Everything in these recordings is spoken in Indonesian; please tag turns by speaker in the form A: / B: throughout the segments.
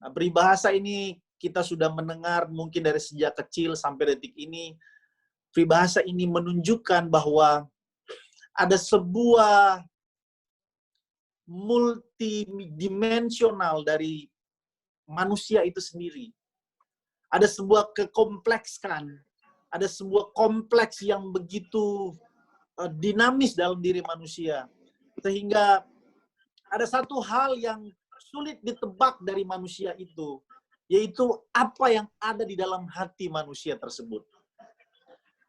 A: Nah, peribahasa ini kita sudah mendengar mungkin dari sejak kecil sampai detik ini. Peribahasa ini menunjukkan bahwa ada sebuah multidimensional dari manusia itu sendiri. Ada sebuah kekompleksan, ada sebuah kompleks yang begitu dinamis dalam diri manusia. Sehingga ada satu hal yang sulit ditebak dari manusia itu, yaitu apa yang ada di dalam hati manusia tersebut.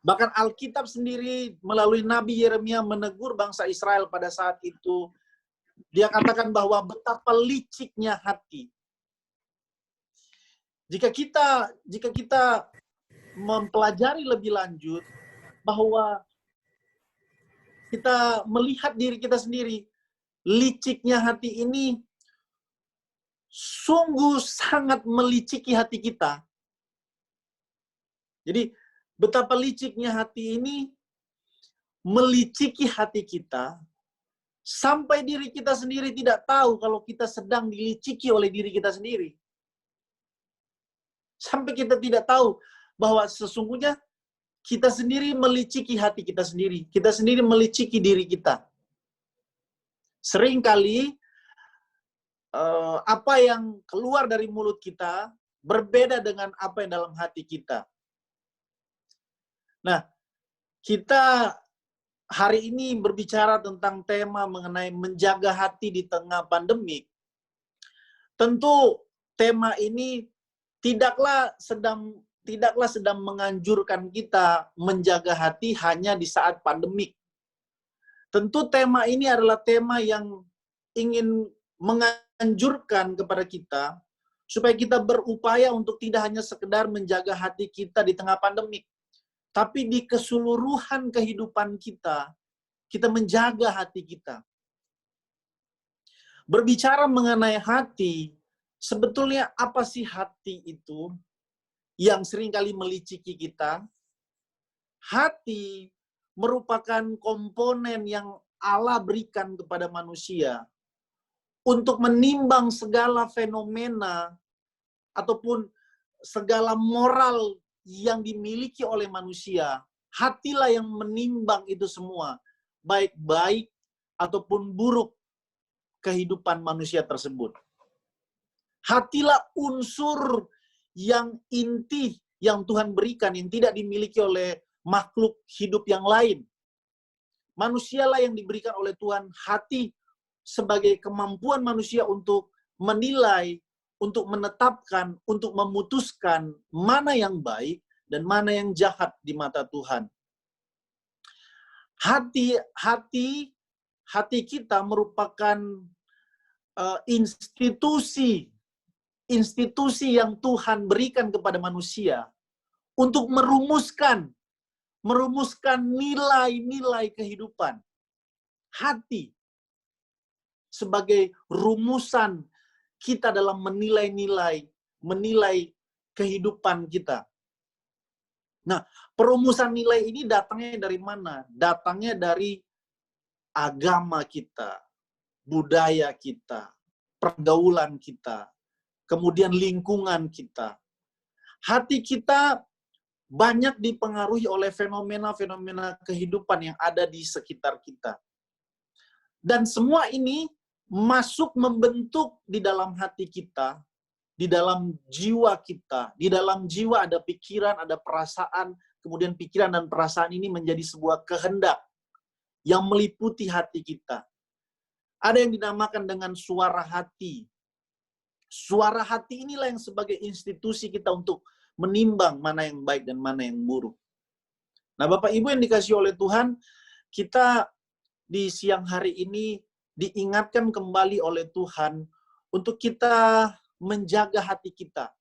A: Bahkan Alkitab sendiri melalui Nabi Yeremia menegur bangsa Israel pada saat itu. Dia katakan bahwa betapa liciknya hati. Jika kita mempelajari lebih lanjut, bahwa kita melihat diri kita sendiri, liciknya hati ini sungguh sangat meliciki hati kita. Jadi, betapa liciknya hati ini meliciki hati kita, sampai diri kita sendiri tidak tahu kalau kita sedang diliciki oleh diri kita sendiri. Sampai kita tidak tahu bahwa sesungguhnya kita sendiri meliciki hati kita sendiri. Kita sendiri meliciki diri kita. Seringkali apa yang keluar dari mulut kita berbeda dengan apa yang dalam hati kita. Nah, kita hari ini berbicara tentang tema mengenai menjaga hati di tengah pandemik. Tentu tema ini tidaklah sedang menganjurkan kita menjaga hati hanya di saat pandemik. Tentu tema ini adalah tema yang ingin menganjurkan kepada kita supaya kita berupaya untuk tidak hanya sekedar menjaga hati kita di tengah pandemik, tapi di keseluruhan kehidupan kita, kita menjaga hati kita. Berbicara mengenai hati, sebetulnya apa sih hati itu yang seringkali meliciki kita? Hati merupakan komponen yang Allah berikan kepada manusia untuk menimbang segala fenomena ataupun segala moral yang dimiliki oleh manusia. Hatilah yang menimbang itu semua, baik baik ataupun buruk kehidupan manusia tersebut. Hatilah unsur yang inti yang Tuhan berikan, yang tidak dimiliki oleh makhluk hidup yang lain. Manusialah yang diberikan oleh Tuhan hati sebagai kemampuan manusia untuk menilai, untuk menetapkan, untuk memutuskan mana yang baik dan mana yang jahat di mata Tuhan. Hati kita merupakan institusi yang Tuhan berikan kepada manusia untuk merumuskan nilai-nilai kehidupan. Hati sebagai rumusan kita dalam menilai kehidupan kita. Nah, perumusan nilai ini datangnya dari mana? Datangnya dari agama kita, budaya kita, pergaulan kita, kemudian lingkungan kita. Hati kita banyak dipengaruhi oleh fenomena-fenomena kehidupan yang ada di sekitar kita. Dan semua ini masuk membentuk di dalam hati kita, di dalam jiwa kita. Di dalam jiwa ada pikiran, ada perasaan, kemudian pikiran dan perasaan ini menjadi sebuah kehendak yang meliputi hati kita. Ada yang dinamakan dengan suara hati. Suara hati inilah yang sebagai institusi kita untuk menimbang mana yang baik dan mana yang buruk. Nah, Bapak Ibu yang dikasihi oleh Tuhan, kita di siang hari ini diingatkan kembali oleh Tuhan untuk kita menjaga hati kita.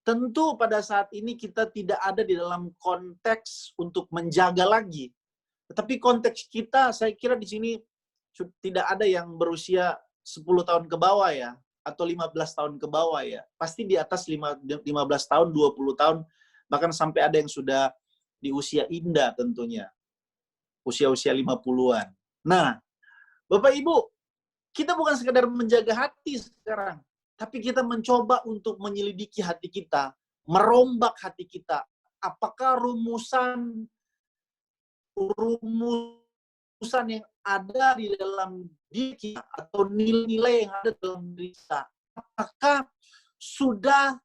A: Tentu pada saat ini kita tidak ada di dalam konteks untuk menjaga lagi. Tetapi konteks kita, saya kira di sini tidak ada yang berusia 10 tahun ke bawah ya, atau 15 tahun ke bawah ya. Pasti di atas 15 tahun, 20 tahun, bahkan sampai ada yang sudah di usia indah tentunya. Usia-usia 50-an. Nah, Bapak Ibu, kita bukan sekedar menjaga hati sekarang, Tapi kita mencoba untuk menyelidiki hati kita, merombak hati kita. Apakah rumusan yang ada di dalam diri kita atau nilai-nilai yang ada dalam diri kita, apakah sudah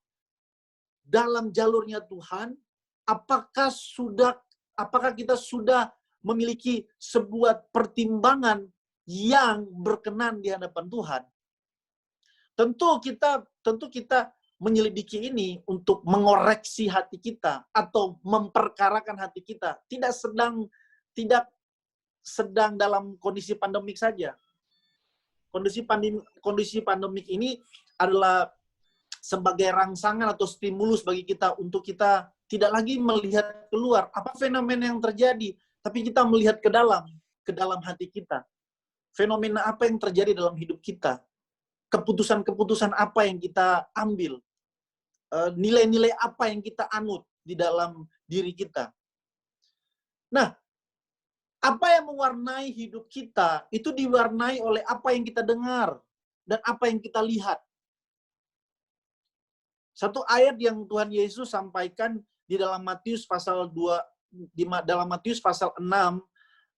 A: dalam jalurnya Tuhan? Apakah kita sudah memiliki sebuah pertimbangan yang berkenan di hadapan Tuhan? Tentu kita menyelidiki ini untuk mengoreksi hati kita atau memperkarakan hati kita. Tidak sedang dalam kondisi pandemik saja. Kondisi pandemik ini adalah sebagai rangsangan atau stimulus bagi kita untuk kita tidak lagi melihat keluar apa fenomena yang terjadi, tapi kita melihat ke dalam hati kita. Fenomena apa yang terjadi dalam hidup kita? Keputusan-keputusan apa yang kita ambil? Nilai-nilai apa yang kita anut di dalam diri kita? Nah, apa yang mewarnai hidup kita itu diwarnai oleh apa yang kita dengar dan apa yang kita lihat. Satu ayat yang Tuhan Yesus sampaikan di dalam Matius pasal 6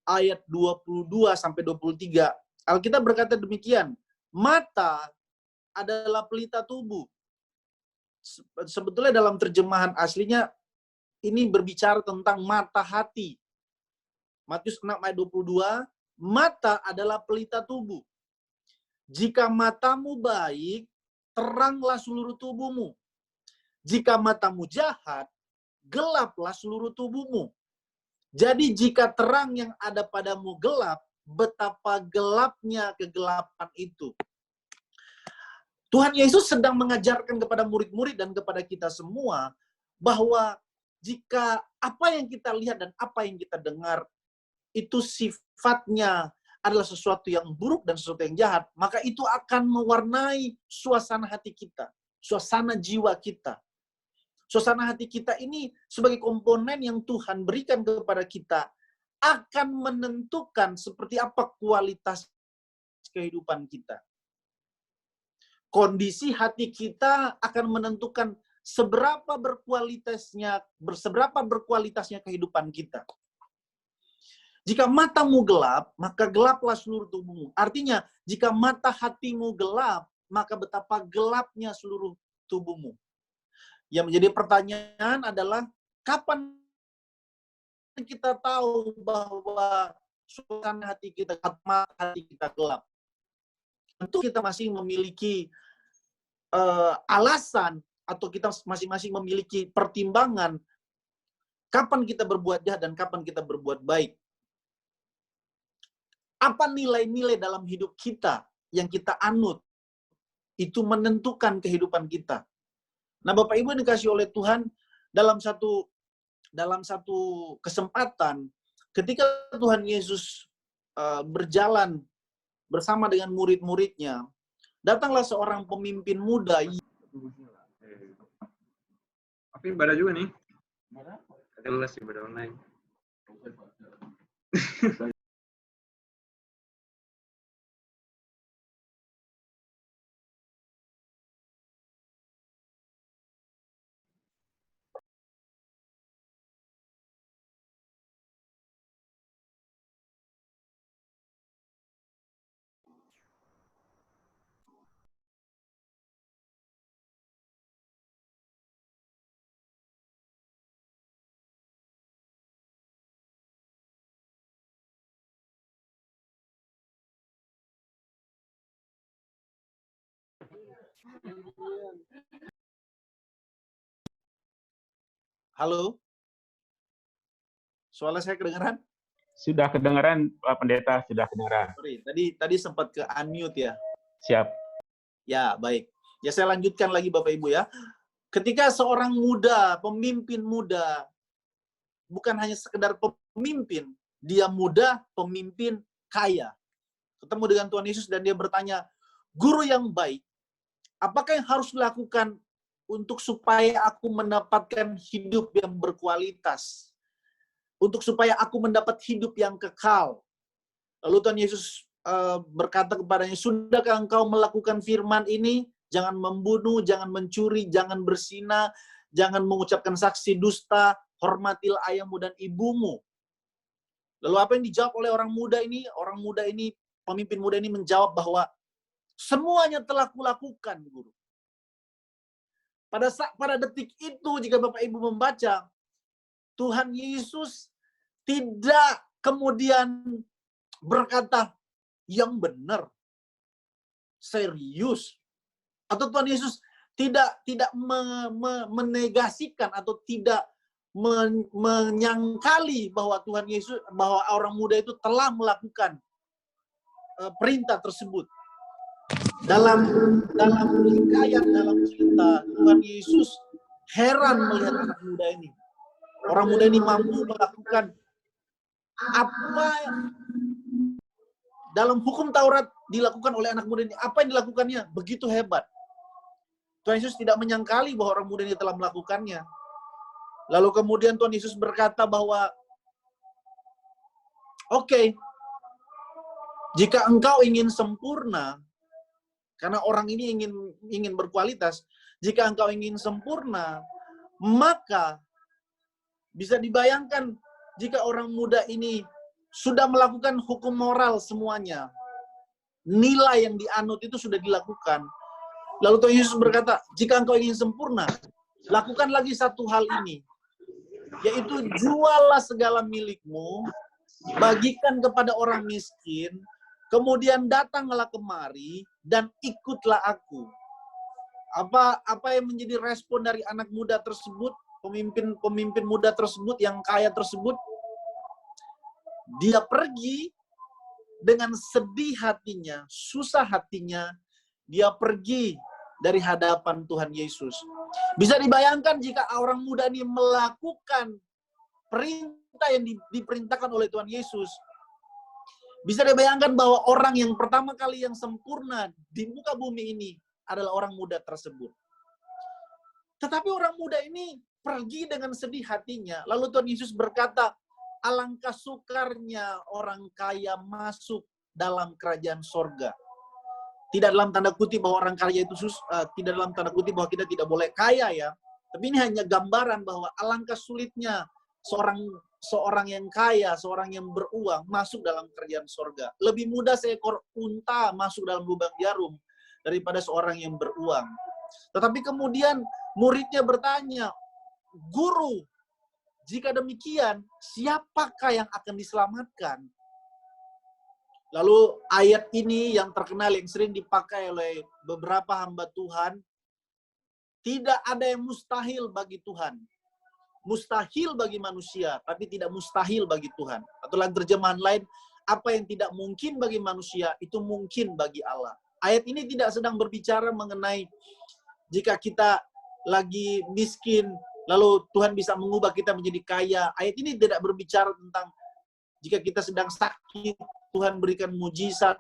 A: ayat 22 sampai 23. Alkitab berkata demikian, mata adalah pelita tubuh. Sebetulnya dalam terjemahan aslinya ini berbicara tentang mata hati. Matius 6 ayat 22, mata adalah pelita tubuh. Jika matamu baik, teranglah seluruh tubuhmu. Jika matamu jahat, gelaplah seluruh tubuhmu. Jadi jika terang yang ada padamu gelap, betapa gelapnya kegelapan itu. Tuhan Yesus sedang mengajarkan kepada murid-murid dan kepada kita semua bahwa jika apa yang kita lihat dan apa yang kita dengar itu sifatnya adalah sesuatu yang buruk dan sesuatu yang jahat, maka itu akan mewarnai suasana hati kita, suasana jiwa kita. Suasana hati kita ini sebagai komponen yang Tuhan berikan kepada kita akan menentukan seperti apa kualitas kehidupan kita. Kondisi hati kita akan menentukan seberapa berkualitasnya kehidupan kita. Jika matamu gelap, maka gelaplah seluruh tubuhmu. Artinya, jika mata hatimu gelap, maka betapa gelapnya seluruh tubuhmu. Yang menjadi pertanyaan adalah, kapan kita tahu bahwa suasana hati kita, mata hati kita gelap? Tentu kita masing memiliki alasan, atau kita masing-masing memiliki pertimbangan, kapan kita berbuat jahat dan kapan kita berbuat baik. Apa nilai-nilai dalam hidup kita yang kita anut, itu menentukan kehidupan kita. Nah, Bapak Ibu yang dikasih oleh Tuhan, dalam satu kesempatan, ketika Tuhan Yesus berjalan bersama dengan murid-muridnya, datanglah seorang pemimpin muda.
B: Tapi ibadah juga nih. Kelas ibadah online.
A: Halo? Suara saya kedengaran?
C: Sudah kedengaran, Pak Pendeta, sudah kedengaran.
A: Sorry, tadi sempat ke unmute ya.
C: Siap.
A: Ya, baik. Ya, saya lanjutkan lagi Bapak Ibu ya. Ketika seorang muda, pemimpin muda, bukan hanya sekedar pemimpin, dia muda, pemimpin kaya. Ketemu dengan Tuhan Yesus dan dia bertanya, guru yang baik, apakah yang harus dilakukan untuk supaya aku mendapatkan hidup yang berkualitas? Untuk supaya aku mendapat hidup yang kekal. Lalu Tuhan Yesus berkata kepadanya, sudahkah engkau melakukan firman ini jangan membunuh, jangan mencuri, jangan berzina, jangan mengucapkan saksi dusta, hormatilah ayahmu dan ibumu. Lalu apa yang dijawab oleh orang muda ini? Orang muda ini, pemimpin muda ini menjawab bahwa semuanya telah kulakukan, guru. Pada detik itu, jika Bapak Ibu membaca, Tuhan Yesus tidak kemudian berkata, yang benar, serius. Atau Tuhan Yesus tidak menegasikan atau tidak menyangkali bahwa Tuhan Yesus, bahwa orang muda itu telah melakukan perintah tersebut. Dalam hikayat, dalam cerita, Tuhan Yesus heran melihat anak muda ini. Orang muda ini mampu melakukan apa dalam hukum Taurat dilakukan oleh anak muda ini. Apa yang dilakukannya? Begitu hebat. Tuhan Yesus tidak menyangkali bahwa orang muda ini telah melakukannya. Lalu kemudian Tuhan Yesus berkata bahwa, oke, jika engkau ingin sempurna, karena orang ini ingin berkualitas, jika engkau ingin sempurna, maka bisa dibayangkan jika orang muda ini sudah melakukan hukum moral semuanya, nilai yang dianut itu sudah dilakukan. Lalu Tuhan Yesus berkata, jika engkau ingin sempurna, lakukan lagi satu hal ini, yaitu juallah segala milikmu, bagikan kepada orang miskin, kemudian datanglah kemari dan ikutlah aku. Apa yang menjadi respon dari anak muda tersebut, pemimpin muda tersebut yang kaya tersebut? Dia pergi dengan sedih hatinya, susah hatinya, dia pergi dari hadapan Tuhan Yesus. Bisa dibayangkan jika orang muda ini melakukan perintah yang diperintahkan oleh Tuhan Yesus. Bisa dibayangkan bahwa orang yang pertama kali yang sempurna di muka bumi ini adalah orang muda tersebut. Tetapi orang muda ini pergi dengan sedih hatinya. Lalu Tuhan Yesus berkata, alangkah sukarnya orang kaya masuk dalam kerajaan sorga. Tidak dalam tanda kutip bahwa orang kaya itu tidak dalam tanda kutip bahwa kita tidak boleh kaya ya. Tapi ini hanya gambaran bahwa alangkah sulitnya seorang yang kaya, seorang yang beruang masuk dalam kerajaan sorga. Lebih mudah seekor unta masuk dalam lubang jarum daripada seorang yang beruang. Tetapi kemudian muridnya bertanya, Guru, jika demikian, siapakah yang akan diselamatkan? Lalu ayat ini yang terkenal, yang sering dipakai oleh beberapa hamba Tuhan, tidak ada yang mustahil bagi Tuhan. Mustahil bagi manusia, tapi tidak mustahil bagi Tuhan. Atau dalam terjemahan lain, apa yang tidak mungkin bagi manusia, itu mungkin bagi Allah. Ayat ini tidak sedang berbicara mengenai jika kita lagi miskin, lalu Tuhan bisa mengubah kita menjadi kaya. Ayat ini tidak berbicara tentang jika kita sedang sakit, Tuhan berikan mujizat.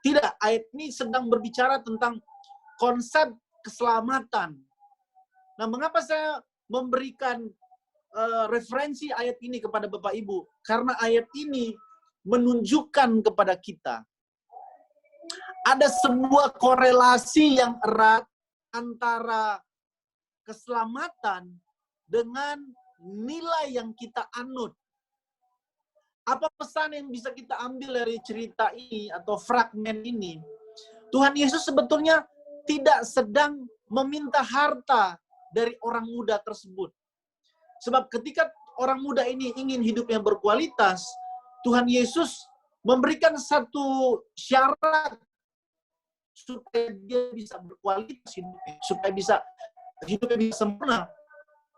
A: Tidak, ayat ini sedang berbicara tentang konsep keselamatan. Nah, mengapa saya memberikan referensi ayat ini kepada Bapak Ibu? Karena ayat ini menunjukkan kepada kita ada sebuah korelasi yang erat antara keselamatan dengan nilai yang kita anut. Apa pesan yang bisa kita ambil dari cerita ini atau fragmen ini? Tuhan Yesus sebetulnya tidak sedang meminta harta dari orang muda tersebut. Sebab ketika orang muda ini ingin hidup yang berkualitas, Tuhan Yesus memberikan satu syarat supaya dia bisa berkualitas hidupnya, supaya hidupnya bisa sempurna.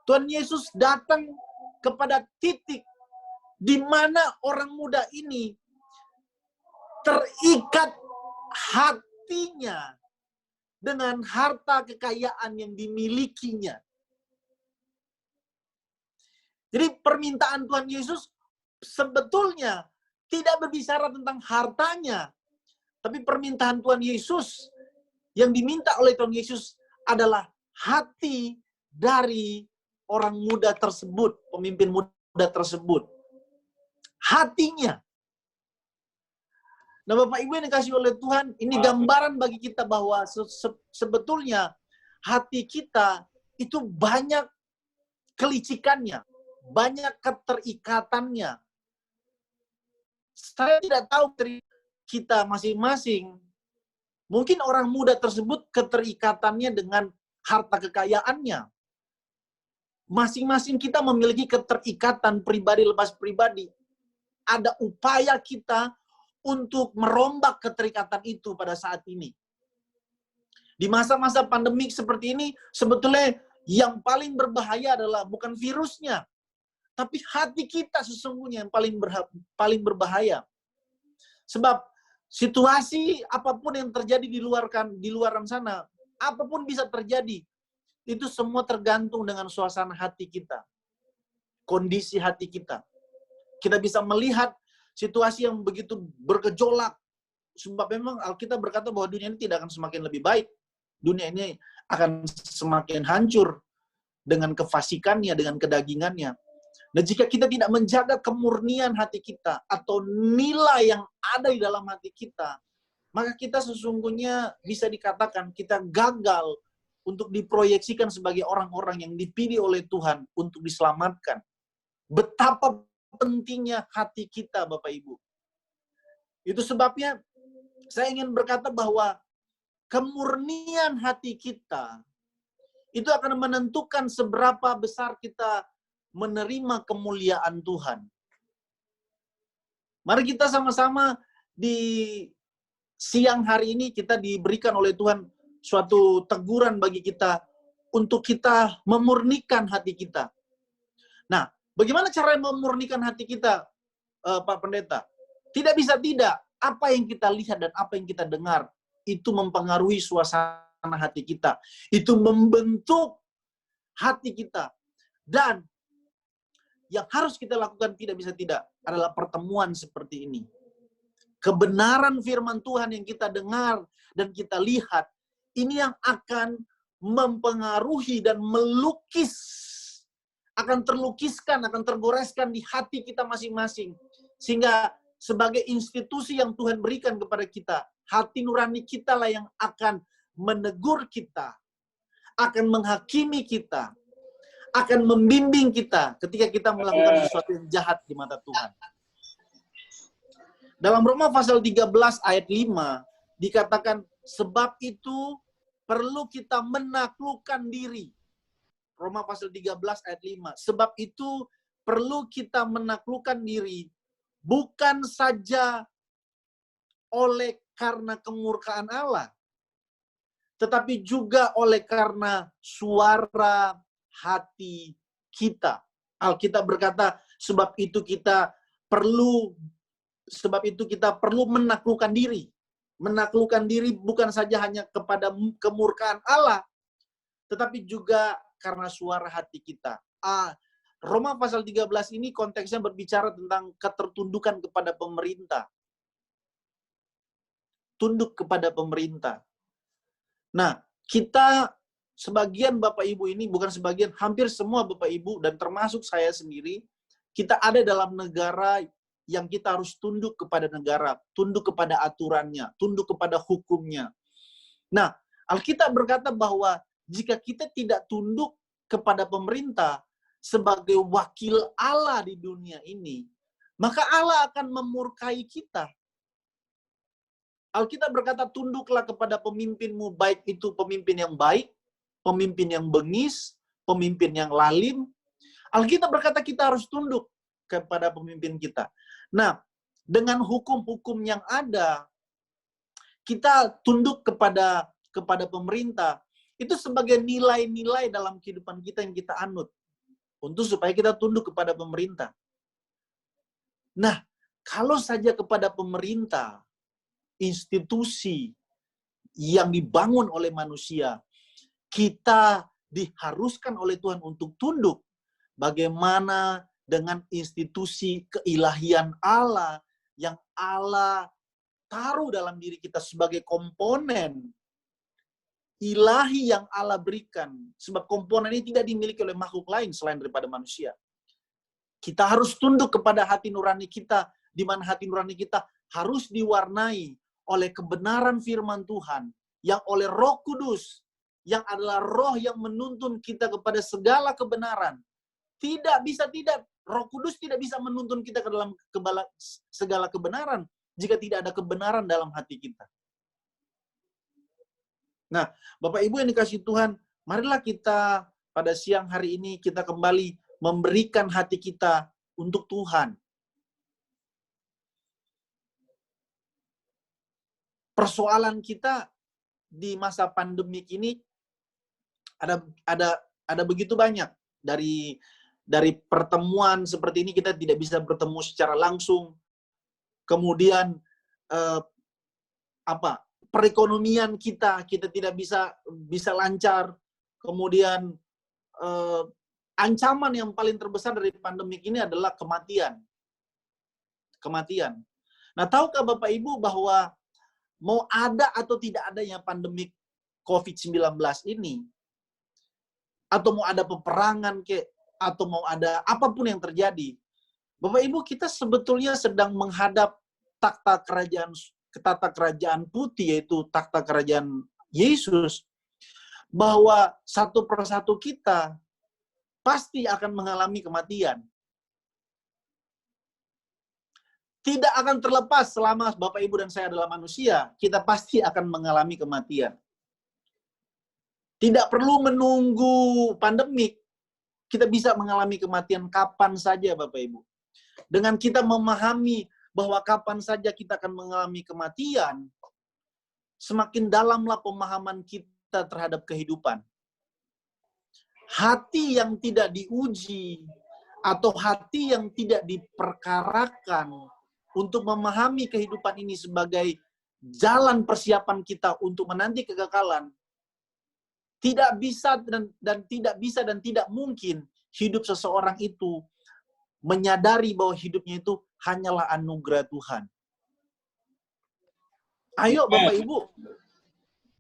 A: Tuhan Yesus datang kepada titik di mana orang muda ini terikat hatinya dengan harta kekayaan yang dimilikinya. Jadi permintaan Tuhan Yesus sebetulnya tidak berbicara tentang hartanya, tapi permintaan Tuhan Yesus yang diminta oleh Tuhan Yesus adalah hati dari orang muda tersebut, pemimpin muda tersebut. Hatinya. Nah, Bapak Ibu yang dikasih oleh Tuhan, ini gambaran bagi kita bahwa sebetulnya hati kita itu banyak kelicikannya, banyak keterikatannya. Saya tidak tahu dari kita masing-masing, mungkin orang muda tersebut keterikatannya dengan harta kekayaannya. Masing-masing kita memiliki keterikatan pribadi lepas pribadi. Ada upaya kita untuk merombak keterikatan itu pada saat ini. Di masa-masa pandemik seperti ini, sebetulnya yang paling berbahaya adalah bukan virusnya, tapi hati kita sesungguhnya yang paling berbahaya. Sebab situasi apapun yang terjadi di luaran sana, apapun bisa terjadi, itu semua tergantung dengan suasana hati kita, kondisi hati kita. Kita bisa melihat situasi yang begitu bergejolak. Sebab memang Alkitab berkata bahwa dunia ini tidak akan semakin lebih baik. Dunia ini akan semakin hancur dengan kefasikannya, dengan kedagingannya. Dan jika kita tidak menjaga kemurnian hati kita atau nilai yang ada di dalam hati kita, maka kita sesungguhnya bisa dikatakan kita gagal untuk diproyeksikan sebagai orang-orang yang dipilih oleh Tuhan untuk diselamatkan. Betapa pentingnya hati kita, Bapak Ibu. Itu sebabnya saya ingin berkata bahwa kemurnian hati kita itu akan menentukan seberapa besar kita menerima kemuliaan Tuhan. Mari kita sama-sama di siang hari ini kita diberikan oleh Tuhan suatu teguran bagi kita untuk kita memurnikan hati kita. Nah, bagaimana cara memurnikan hati kita, Pak Pendeta? Tidak bisa tidak. Apa yang kita lihat dan apa yang kita dengar, itu mempengaruhi suasana hati kita. Itu membentuk hati kita. Dan yang harus kita lakukan tidak bisa tidak adalah pertemuan seperti ini. Kebenaran firman Tuhan yang kita dengar dan kita lihat, ini yang akan mempengaruhi dan melukis, akan terlukiskan, akan tergoreskan di hati kita masing-masing. Sehingga sebagai institusi yang Tuhan berikan kepada kita, hati nurani kita lah yang akan menegur kita, akan menghakimi kita, akan membimbing kita ketika kita melakukan sesuatu yang jahat di mata Tuhan. Dalam Roma pasal 13 ayat 5 dikatakan, sebab itu perlu kita menaklukkan diri. Roma pasal 13 ayat 5. Sebab itu perlu kita menaklukkan diri, bukan saja oleh karena kemurkaan Allah, tetapi juga oleh karena suara hati kita. Alkitab berkata, sebab itu kita perlu menaklukkan diri. Menaklukkan diri bukan saja hanya kepada kemurkaan Allah, tetapi juga karena suara hati kita. Roma pasal 13 ini konteksnya berbicara tentang ketertundukan kepada pemerintah. Tunduk kepada pemerintah. Nah, kita sebagian Bapak Ibu ini, bukan sebagian, hampir semua Bapak Ibu, dan termasuk saya sendiri, kita ada dalam negara yang kita harus tunduk kepada negara, tunduk kepada aturannya, tunduk kepada hukumnya. Nah, Alkitab berkata bahwa jika kita tidak tunduk kepada pemerintah sebagai wakil Allah di dunia ini, maka Allah akan memurkai kita. Alkitab berkata, tunduklah kepada pemimpinmu, baik itu pemimpin yang baik, pemimpin yang bengis, pemimpin yang lalim. Alkitab berkata kita harus tunduk kepada pemimpin kita. Nah, dengan hukum-hukum yang ada, kita tunduk kepada pemerintah. Itu sebagai nilai-nilai dalam kehidupan kita yang kita anut. Untuk supaya kita tunduk kepada pemerintah. Nah, kalau saja kepada pemerintah, institusi yang dibangun oleh manusia, kita diharuskan oleh Tuhan untuk tunduk. Bagaimana dengan institusi keilahian Allah yang Allah taruh dalam diri kita sebagai komponen ilahi yang Allah berikan. Sebab komponen ini tidak dimiliki oleh makhluk lain selain daripada manusia. Kita harus tunduk kepada hati nurani kita, di mana hati nurani kita harus diwarnai oleh kebenaran firman Tuhan, yang oleh Roh Kudus, yang adalah roh yang menuntun kita kepada segala kebenaran. Roh Kudus tidak bisa menuntun kita ke dalam segala kebenaran jika tidak ada kebenaran dalam hati kita. Nah, Bapak Ibu yang dikasihi Tuhan, marilah kita pada siang hari ini kita kembali memberikan hati kita untuk Tuhan. Persoalan kita di masa pandemik ini ada begitu banyak. Dari pertemuan seperti ini kita tidak bisa bertemu secara langsung. Kemudian perekonomian kita tidak bisa lancar. Kemudian ancaman yang paling terbesar dari pandemik ini adalah kematian. Nah, tahukah Bapak Ibu bahwa mau ada atau tidak adanya pandemik COVID-19 ini, atau mau ada peperangan atau mau ada apapun yang terjadi, Bapak Ibu, kita sebetulnya sedang menghadap takhta kerajaan putih, yaitu takhta kerajaan Yesus, bahwa satu persatu kita pasti akan mengalami kematian. Tidak akan terlepas selama Bapak Ibu dan saya adalah manusia, kita pasti akan mengalami kematian. Tidak perlu menunggu pandemik, kita bisa mengalami kematian kapan saja Bapak Ibu. Dengan kita memahami bahwa kapan saja kita akan mengalami kematian, semakin dalamlah pemahaman kita terhadap kehidupan. Hati yang tidak diuji, atau hati yang tidak diperkarakan, untuk memahami kehidupan ini sebagai jalan persiapan kita untuk menanti kekekalan, tidak bisa dan tidak mungkin hidup seseorang itu menyadari bahwa hidupnya itu hanyalah anugerah Tuhan.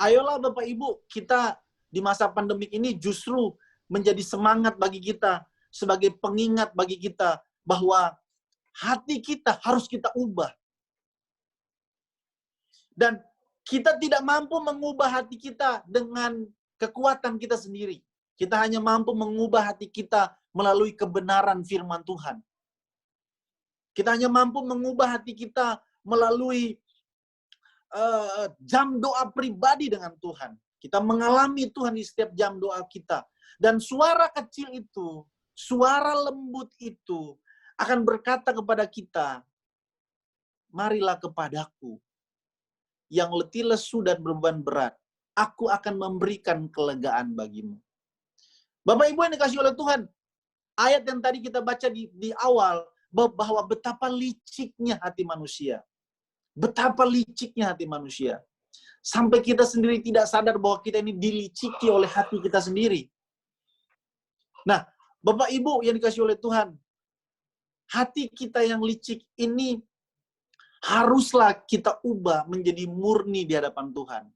A: Ayolah Bapak Ibu, kita di masa pandemik ini justru menjadi semangat bagi kita, sebagai pengingat bagi kita bahwa hati kita harus kita ubah. Dan kita tidak mampu mengubah hati kita dengan kekuatan kita sendiri. Kita hanya mampu mengubah hati kita melalui kebenaran firman Tuhan. Kita hanya mampu mengubah hati kita melalui jam doa pribadi dengan Tuhan. Kita mengalami Tuhan di setiap jam doa kita. Dan suara kecil itu, suara lembut itu, akan berkata kepada kita, marilah kepadaku, yang letih lesu dan beban berat, aku akan memberikan kelegaan bagimu. Bapak Ibu yang dikasihi oleh Tuhan, ayat yang tadi kita baca di awal, bahwa betapa liciknya hati manusia. Betapa liciknya hati manusia. Sampai kita sendiri tidak sadar bahwa kita ini diliciki oleh hati kita sendiri. Nah, Bapak Ibu yang dikasihi oleh Tuhan, hati kita yang licik ini haruslah kita ubah menjadi murni di hadapan Tuhan.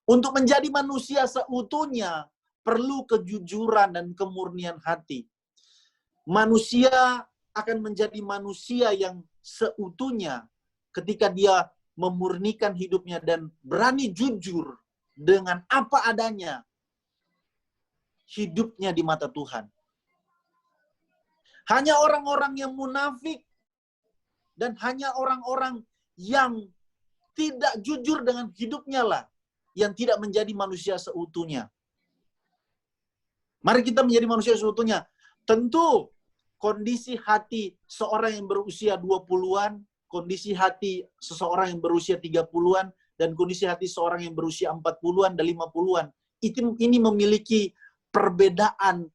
A: Untuk menjadi manusia seutuhnya, perlu kejujuran dan kemurnian hati. Manusia akan menjadi manusia yang seutuhnya ketika dia memurnikan hidupnya dan berani jujur dengan apa adanya hidupnya di mata Tuhan. Hanya orang-orang yang munafik dan hanya orang-orang yang tidak jujur dengan hidupnya lah yang tidak menjadi manusia seutuhnya. Mari kita menjadi manusia seutuhnya. Tentu kondisi hati seorang yang berusia 20-an, kondisi hati seseorang yang berusia 30-an, dan kondisi hati seorang yang berusia 40-an dan 50-an, ini memiliki perbedaan.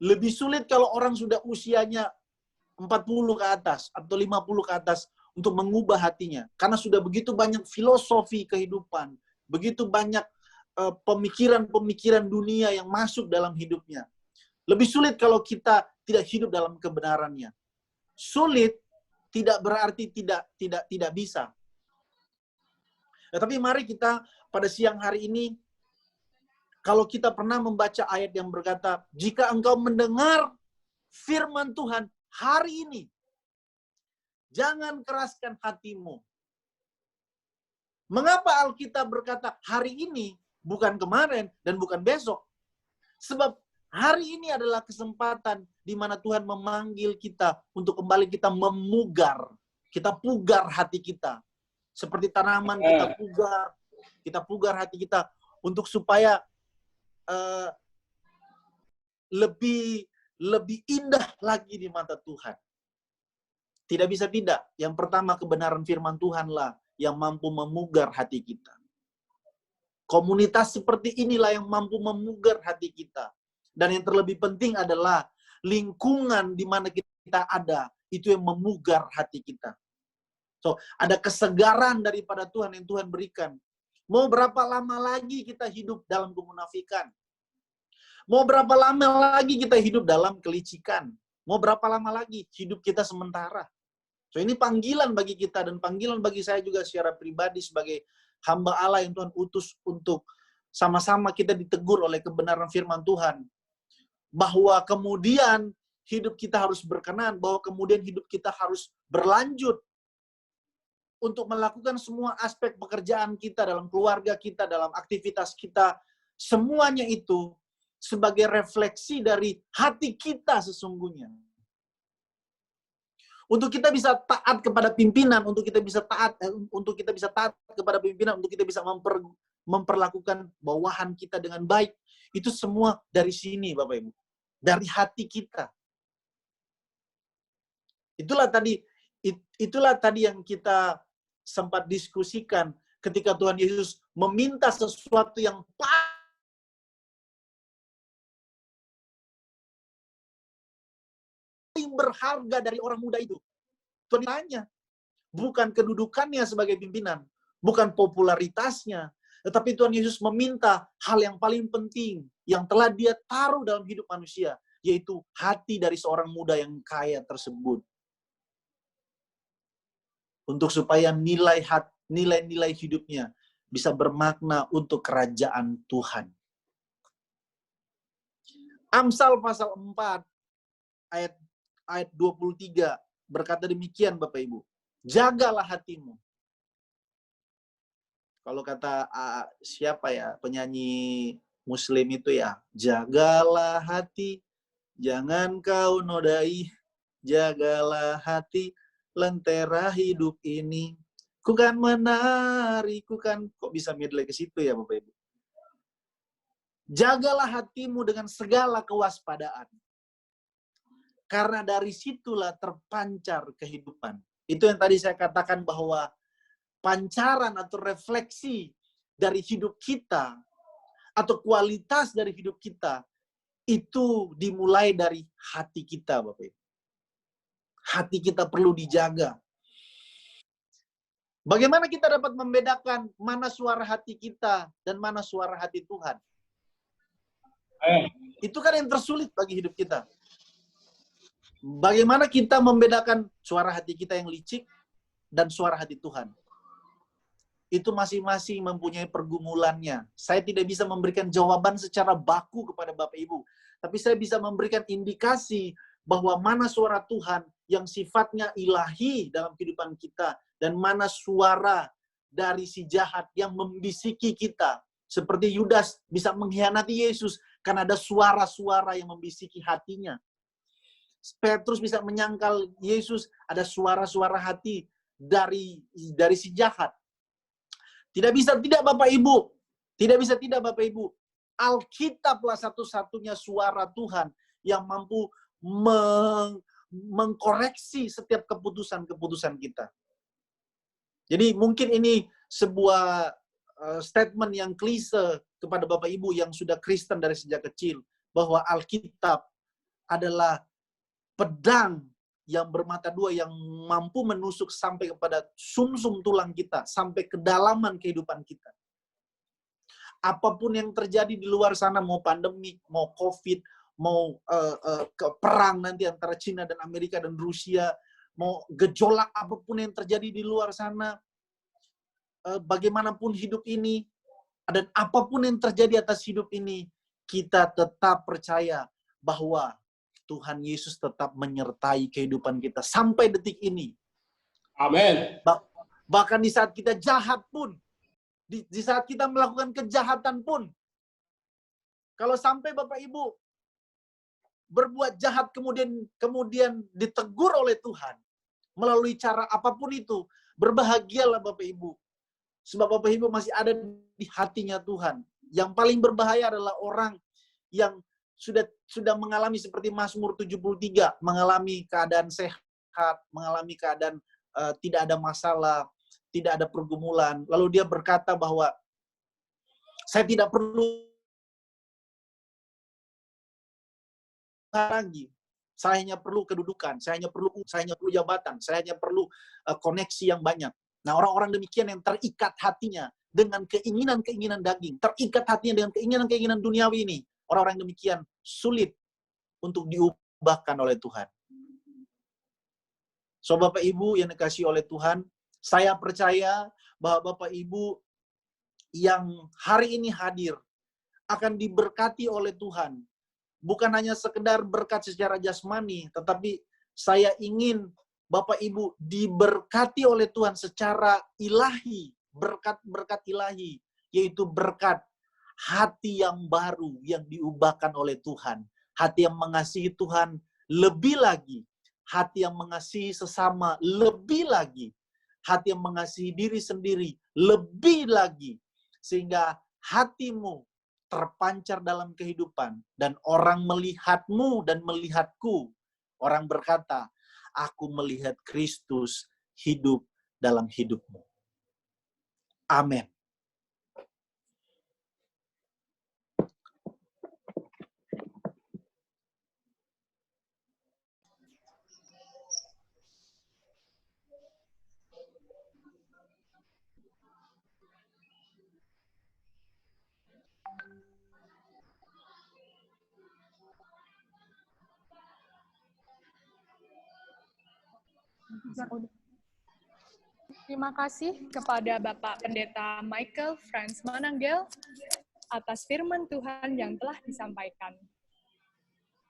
A: Lebih sulit kalau orang sudah usianya 40 ke atas atau 50 ke atas untuk mengubah hatinya. Karena sudah begitu banyak filosofi kehidupan, begitu banyak pemikiran-pemikiran dunia yang masuk dalam hidupnya. Lebih sulit kalau kita tidak hidup dalam kebenarannya. Sulit tidak berarti tidak bisa. Tapi mari kita pada siang hari ini, kalau kita pernah membaca ayat yang berkata, jika engkau mendengar firman Tuhan hari ini, Jangan keraskan hatimu. Mengapa Alkitab berkata hari ini, bukan kemarin dan bukan besok? Sebab hari ini adalah kesempatan di mana Tuhan memanggil kita untuk kembali kita memugar. Kita pugar hati kita. Seperti tanaman kita pugar hati kita untuk supaya lebih indah lagi di mata Tuhan. Tidak bisa tidak. Yang pertama, kebenaran firman Tuhanlah yang mampu memugar hati kita. Komunitas seperti inilah yang mampu memugar hati kita. Dan yang terlebih penting adalah lingkungan di mana kita ada, itu yang memugar hati kita. So, ada kesegaran daripada Tuhan yang Tuhan berikan. Mau berapa lama lagi kita hidup dalam kemunafikan? Mau berapa lama lagi kita hidup dalam kelicikan? Mau berapa lama lagi hidup kita sementara? So, ini panggilan bagi kita dan panggilan bagi saya juga secara pribadi sebagai hamba Allah yang Tuhan utus untuk sama-sama kita ditegur oleh kebenaran firman Tuhan. Bahwa kemudian hidup kita harus berkenan, bahwa kemudian hidup kita harus berlanjut untuk melakukan semua aspek pekerjaan kita, dalam keluarga kita, dalam aktivitas kita, semuanya itu sebagai refleksi dari hati kita sesungguhnya. Untuk kita bisa taat kepada pimpinan, untuk kita bisa taat kepada pimpinan, untuk kita bisa memperlakukan bawahan kita dengan baik, itu semua dari sini, Bapak Ibu. Dari hati kita. Itulah tadi yang kita sempat diskusikan ketika Tuhan Yesus meminta sesuatu yang paling berharga dari orang muda itu. Tuhan tanya, bukan kedudukannya sebagai pimpinan, bukan popularitasnya, tetapi Tuhan Yesus meminta hal yang paling penting yang telah Dia taruh dalam hidup manusia, yaitu hati dari seorang muda yang kaya tersebut. Untuk supaya nilai-nilai hidupnya bisa bermakna untuk kerajaan Tuhan. Amsal pasal 4 ayat 23 berkata demikian, Bapak Ibu. Jagalah hatimu. Kalau kata siapa ya, penyanyi Muslim itu ya, jagalah hati, jangan kau nodai, jagalah hati, lentera hidup ini. Ku kan menari, kok bisa medley ke situ ya Bapak Ibu. Jagalah hatimu dengan segala kewaspadaan. Karena dari situlah terpancar kehidupan. Itu yang tadi saya katakan bahwa pancaran atau refleksi dari hidup kita atau kualitas dari hidup kita itu dimulai dari hati kita, Bapak Ibu. Hati kita perlu dijaga. Bagaimana kita dapat membedakan mana suara hati kita dan mana suara hati Tuhan? Itu kan yang tersulit bagi hidup kita. Bagaimana kita membedakan suara hati kita yang licik dan suara hati Tuhan? Itu masing-masing mempunyai pergumulannya. Saya tidak bisa memberikan jawaban secara baku kepada Bapak Ibu. Tapi saya bisa memberikan indikasi bahwa mana suara Tuhan yang sifatnya ilahi dalam kehidupan kita. Dan mana suara dari si jahat yang membisiki kita. Seperti Yudas bisa mengkhianati Yesus karena ada suara-suara yang membisiki hatinya. Petrus bisa menyangkal Yesus, ada suara-suara hati dari si jahat. Tidak bisa tidak Bapak Ibu. Tidak bisa tidak Bapak Ibu. Alkitablah satu-satunya suara Tuhan yang mampu mengkoreksi setiap keputusan-keputusan kita. Jadi mungkin ini sebuah statement yang klise kepada Bapak Ibu yang sudah Kristen dari sejak kecil. Bahwa Alkitab adalah pedang yang bermata dua yang mampu menusuk sampai kepada sumsum tulang kita, sampai kedalaman kehidupan kita. Apapun yang terjadi di luar sana, mau pandemi, mau COVID, mau perang nanti antara Cina dan Amerika dan Rusia, mau gejolak apapun yang terjadi di luar sana, bagaimanapun hidup ini, dan apapun yang terjadi atas hidup ini, kita tetap percaya bahwa Tuhan Yesus tetap menyertai kehidupan kita sampai detik ini.
D: Amin.
A: Bahkan di saat kita jahat pun, di saat kita melakukan kejahatan pun, kalau sampai Bapak Ibu berbuat jahat kemudian ditegur oleh Tuhan melalui cara apapun itu, berbahagialah Bapak Ibu. Sebab Bapak Ibu masih ada di hatinya Tuhan. Yang paling berbahaya adalah orang yang sudah mengalami seperti Mazmur 73, mengalami keadaan sehat, mengalami keadaan tidak ada masalah, tidak ada pergumulan. Lalu dia berkata bahwa saya tidak perlu lagi. Saya hanya perlu kedudukan, saya hanya perlu jabatan, saya hanya perlu koneksi yang banyak. Nah, orang-orang demikian yang terikat hatinya dengan keinginan-keinginan daging, terikat hatinya dengan keinginan-keinginan duniawi ini. Orang-orang demikian sulit untuk diubahkan oleh Tuhan. So, Bapak Ibu yang dikasihi oleh Tuhan, saya percaya bahwa Bapak Ibu yang hari ini hadir akan diberkati oleh Tuhan. Bukan hanya sekedar berkat secara jasmani, tetapi saya ingin Bapak Ibu diberkati oleh Tuhan secara ilahi, berkat-berkat ilahi, yaitu berkat hati yang baru yang diubahkan oleh Tuhan. Hati yang mengasihi Tuhan lebih lagi, hati yang mengasihi sesama lebih lagi, hati yang mengasihi diri sendiri lebih lagi, sehingga hatimu terpancar dalam kehidupan, dan orang melihatmu dan melihatku. Orang berkata, aku melihat Kristus hidup dalam hidupmu. Amin.
E: Terima kasih kepada Bapak Pendeta Michael Franz Mananggel atas firman Tuhan yang telah disampaikan.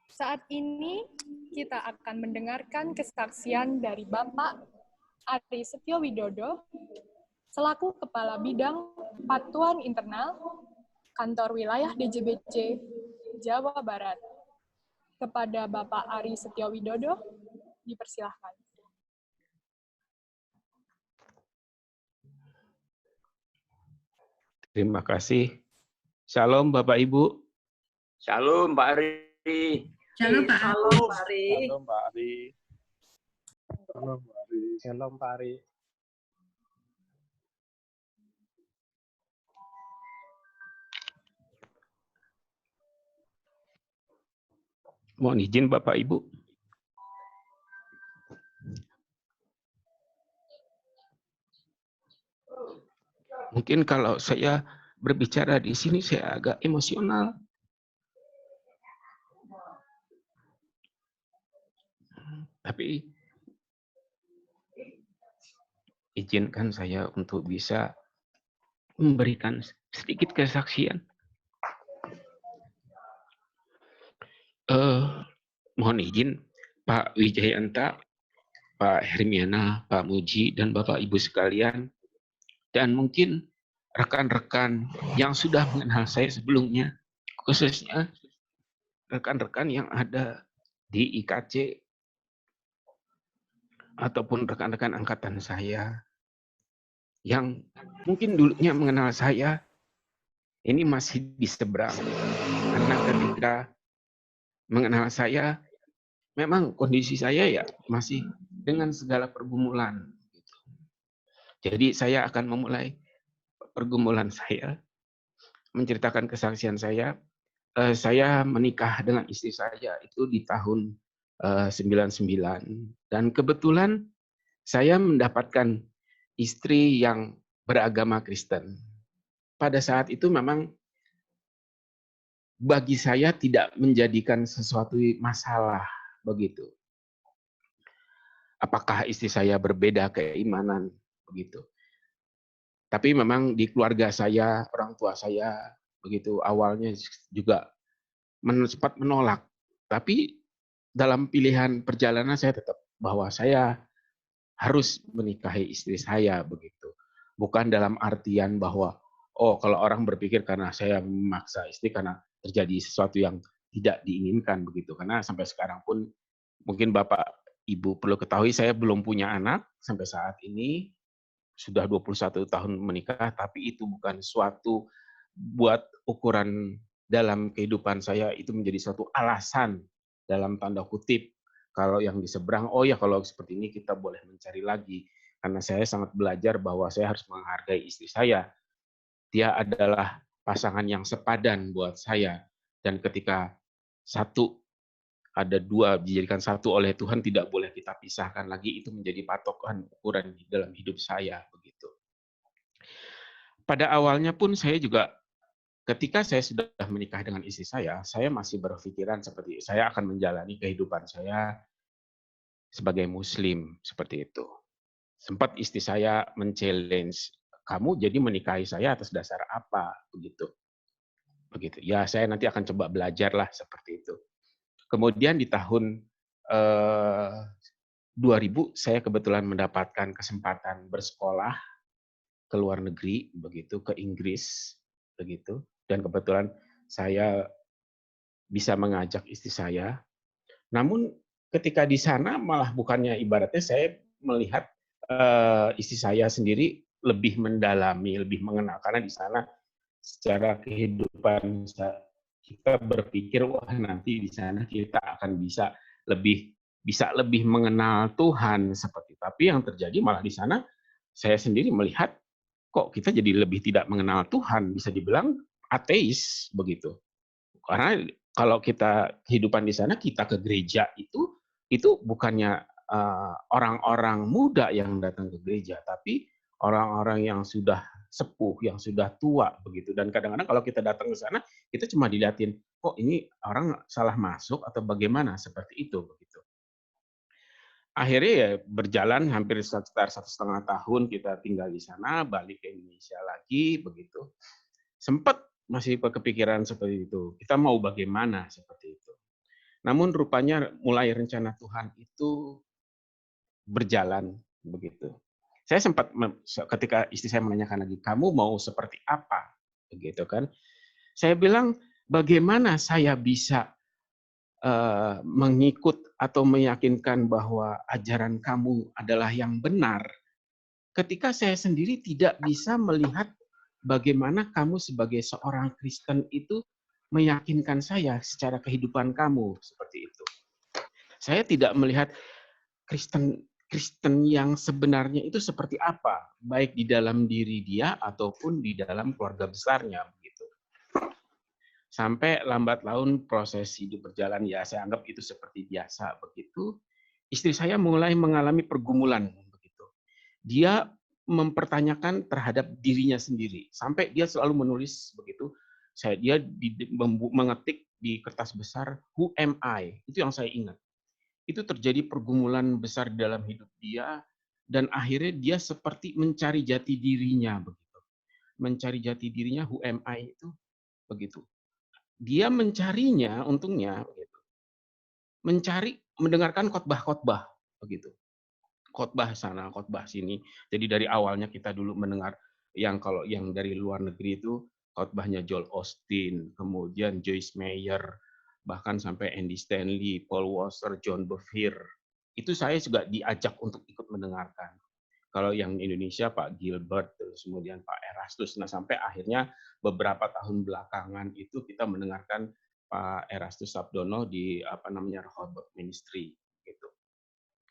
E: Saat ini kita akan mendengarkan kesaksian dari Bapak Ari Setio Widodo selaku Kepala Bidang Patuan Internal Kantor Wilayah DJBC Jawa Barat. Kepada Bapak Ari Setio Widodo, dipersilahkan.
C: Terima kasih. Shalom Bapak Ibu.
B: Shalom Pak Ari.
F: Shalom Pak Ari.
D: Shalom Pak Ari. Shalom Pak Ari. Shalom Pak Ari.
C: Mohon izin Bapak Ibu. Mungkin kalau saya berbicara di sini saya agak emosional. Tapi izinkan saya untuk bisa memberikan sedikit kesaksian. Mohon izin Pak Wijayanta, Pak Hermiana, Pak Muji, dan Bapak Ibu sekalian, dan mungkin rekan-rekan yang sudah mengenal saya sebelumnya, khususnya rekan-rekan yang ada di IKC ataupun rekan-rekan angkatan saya yang mungkin dulunya mengenal saya, ini masih di seberang. Karena ketika mengenal saya, memang kondisi saya ya masih dengan segala pergumulan. Jadi saya akan memulai pergumulan saya, menceritakan kesaksian saya. Saya menikah dengan istri saya itu di tahun 99, dan kebetulan saya mendapatkan istri yang beragama Kristen. Pada saat itu memang bagi saya tidak menjadikan sesuatu masalah begitu. Apakah istri saya berbeda keimanan begitu. Tapi memang di keluarga saya, orang tua saya begitu awalnya juga sempat menolak. Tapi dalam pilihan perjalanan saya tetap bahwa saya harus menikahi istri saya begitu. Bukan dalam artian bahwa oh kalau orang berpikir karena saya memaksa istri karena terjadi sesuatu yang tidak diinginkan begitu. Karena sampai sekarang pun mungkin Bapak Ibu perlu ketahui saya belum punya anak sampai saat ini, sudah 21 tahun menikah, tapi itu bukan suatu buat ukuran dalam kehidupan saya itu menjadi suatu alasan dalam tanda kutip kalau yang di seberang, oh ya kalau seperti ini kita boleh mencari lagi. Karena saya sangat belajar bahwa saya harus menghargai istri saya. Dia adalah pasangan yang sepadan buat saya. Dan ketika satu ada dua dijadikan satu oleh Tuhan tidak boleh kita pisahkan lagi, itu menjadi patokan ukuran di dalam hidup saya begitu. Pada awalnya pun saya juga ketika saya sudah menikah dengan istri saya masih berpikiran seperti saya akan menjalani kehidupan saya sebagai muslim seperti itu. Sempat istri saya men-challenge, "Kamu jadi menikahi saya atas dasar apa?" begitu. Begitu. Ya, saya nanti akan coba belajarlah seperti itu. Kemudian di tahun 2000 saya kebetulan mendapatkan kesempatan bersekolah ke luar negeri begitu, ke Inggris begitu. Dan kebetulan saya bisa mengajak istri saya. Namun ketika di sana malah bukannya ibaratnya saya melihat istri saya sendiri lebih mendalami, lebih mengenal karena di sana secara kehidupan kita berpikir wah nanti di sana kita akan bisa lebih mengenal Tuhan seperti tapi yang terjadi malah di sana saya sendiri melihat kok kita jadi lebih tidak mengenal Tuhan bisa dibilang ateis begitu. Karena kalau kita kehidupan di sana kita ke gereja itu bukannya orang-orang muda yang datang ke gereja, tapi orang-orang yang sudah sepuh, yang sudah tua begitu. Dan kadang-kadang kalau kita datang ke sana, kita cuma dilihatin, kok ini orang salah masuk atau bagaimana seperti itu begitu. Akhirnya ya berjalan hampir sekitar 1,5 tahun kita tinggal di sana, balik ke Indonesia lagi begitu. Sempat masih kepikiran seperti itu. Kita mau bagaimana seperti itu. Namun rupanya mulai rencana Tuhan itu berjalan begitu. Saya sempat ketika istri saya menanyakan lagi, "Kamu mau seperti apa?" begitu kan. Saya bilang, "Bagaimana saya bisa mengikut atau meyakinkan bahwa ajaran kamu adalah yang benar ketika saya sendiri tidak bisa melihat bagaimana kamu sebagai seorang Kristen itu meyakinkan saya secara kehidupan kamu seperti itu. Saya tidak melihat Kristen yang sebenarnya itu seperti apa, baik di dalam diri dia ataupun di dalam keluarga besarnya begitu. Sampai lambat laun proses hidup berjalan ya saya anggap itu seperti biasa begitu. Istri saya mulai mengalami pergumulan begitu. Dia mempertanyakan terhadap dirinya sendiri sampai dia selalu menulis begitu. Dia mengetik di kertas besar who am I? Itu yang saya ingat. Itu terjadi pergumulan besar di dalam hidup dia dan akhirnya dia seperti mencari jati dirinya begitu. Mencari jati dirinya who am I itu begitu. Dia mencarinya untungnya gitu. Mendengarkan khotbah-khotbah begitu. Khotbah sana, khotbah sini. Jadi dari awalnya kita dulu mendengar kalau yang dari luar negeri itu khotbahnya Joel Osteen, kemudian Joyce Meyer, bahkan sampai Andy Stanley, Paul Washer, John Bevere. Itu saya juga diajak untuk ikut mendengarkan. Kalau yang Indonesia Pak Gilbert, terus kemudian Pak Erastus. Nah sampai akhirnya beberapa tahun belakangan itu kita mendengarkan Pak Erastus Sabdono di Rehoboth Ministry gitu.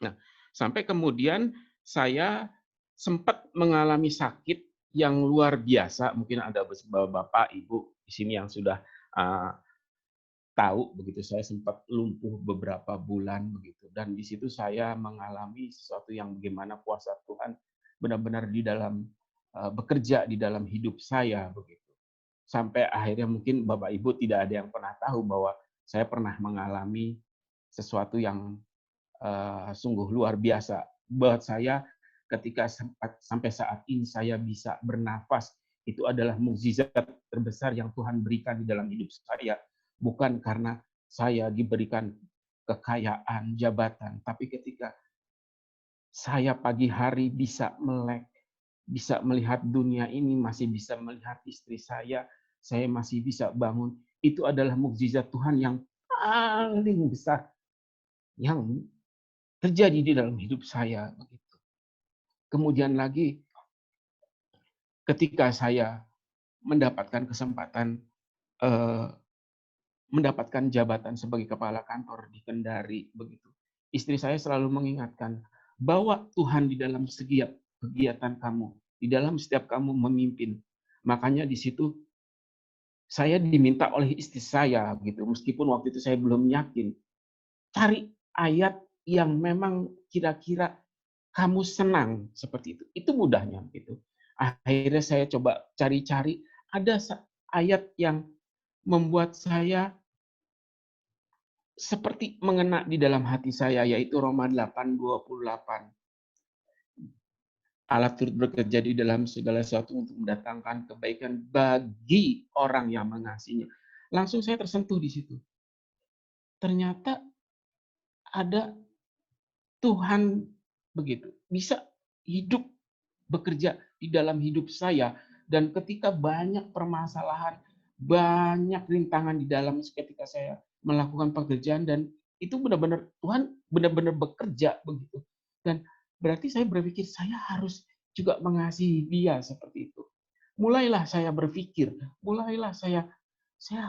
C: Nah sampai kemudian saya sempat mengalami sakit yang luar biasa. Mungkin ada bapak ibu di sini yang sudah tahu begitu. Saya sempat lumpuh beberapa bulan begitu. Dan di situ saya mengalami sesuatu yang bagaimana kuasa Tuhan benar-benar di dalam bekerja di dalam hidup saya begitu. Sampai akhirnya mungkin Bapak Ibu tidak ada yang pernah tahu bahwa saya pernah mengalami sesuatu yang sungguh luar biasa. Buat saya ketika sampai saat ini saya bisa bernafas, itu adalah mukjizat terbesar yang Tuhan berikan di dalam hidup saya. Bukan karena saya diberikan kekayaan, jabatan, tapi ketika saya pagi hari bisa melek, bisa melihat dunia ini, masih bisa melihat istri saya masih bisa bangun. Itu adalah mukjizat Tuhan yang paling besar yang terjadi di dalam hidup saya. Begitu. Kemudian lagi, ketika saya mendapatkan kesempatan mendapatkan jabatan sebagai kepala kantor di Kendari, begitu. Istri saya selalu mengingatkan bahwa Tuhan di dalam setiap kegiatan kamu, di dalam setiap kamu memimpin. Makanya di situ saya diminta oleh istri saya, gitu. Meskipun waktu itu saya belum yakin, cari ayat yang memang kira-kira kamu senang seperti itu. Itu mudahnya, gitu. Akhirnya saya coba cari-cari, ada ayat yang membuat saya seperti mengena di dalam hati saya, yaitu Roma 8:28. Allah turut bekerja di dalam segala sesuatu untuk mendatangkan kebaikan bagi orang yang mengasihinya. Langsung saya tersentuh di situ. Ternyata ada Tuhan begitu, bisa hidup, bekerja di dalam hidup saya. Dan ketika banyak permasalahan, banyak rintangan di dalam ketika saya melakukan pekerjaan, dan itu benar-benar Tuhan benar-benar bekerja begitu. Dan berarti saya berpikir saya harus juga mengasihi dia seperti itu. Mulailah saya berpikir, mulailah saya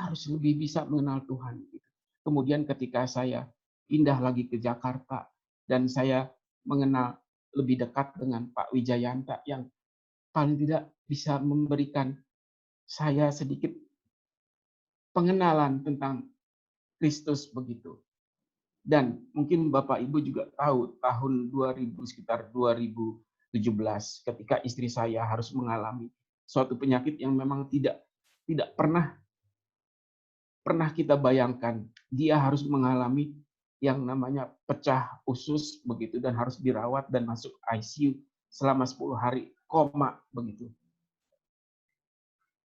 C: harus lebih bisa mengenal Tuhan. Kemudian ketika saya pindah lagi ke Jakarta dan saya mengenal lebih dekat dengan Pak Wijayanta yang paling tidak bisa memberikan saya sedikit pengenalan tentang Kristus begitu. Dan mungkin Bapak Ibu juga tahu tahun 2000 sekitar 2017 ketika istri saya harus mengalami suatu penyakit yang memang tidak pernah kita bayangkan. Dia harus mengalami yang namanya pecah usus begitu dan harus dirawat dan masuk ICU selama 10 hari, koma begitu.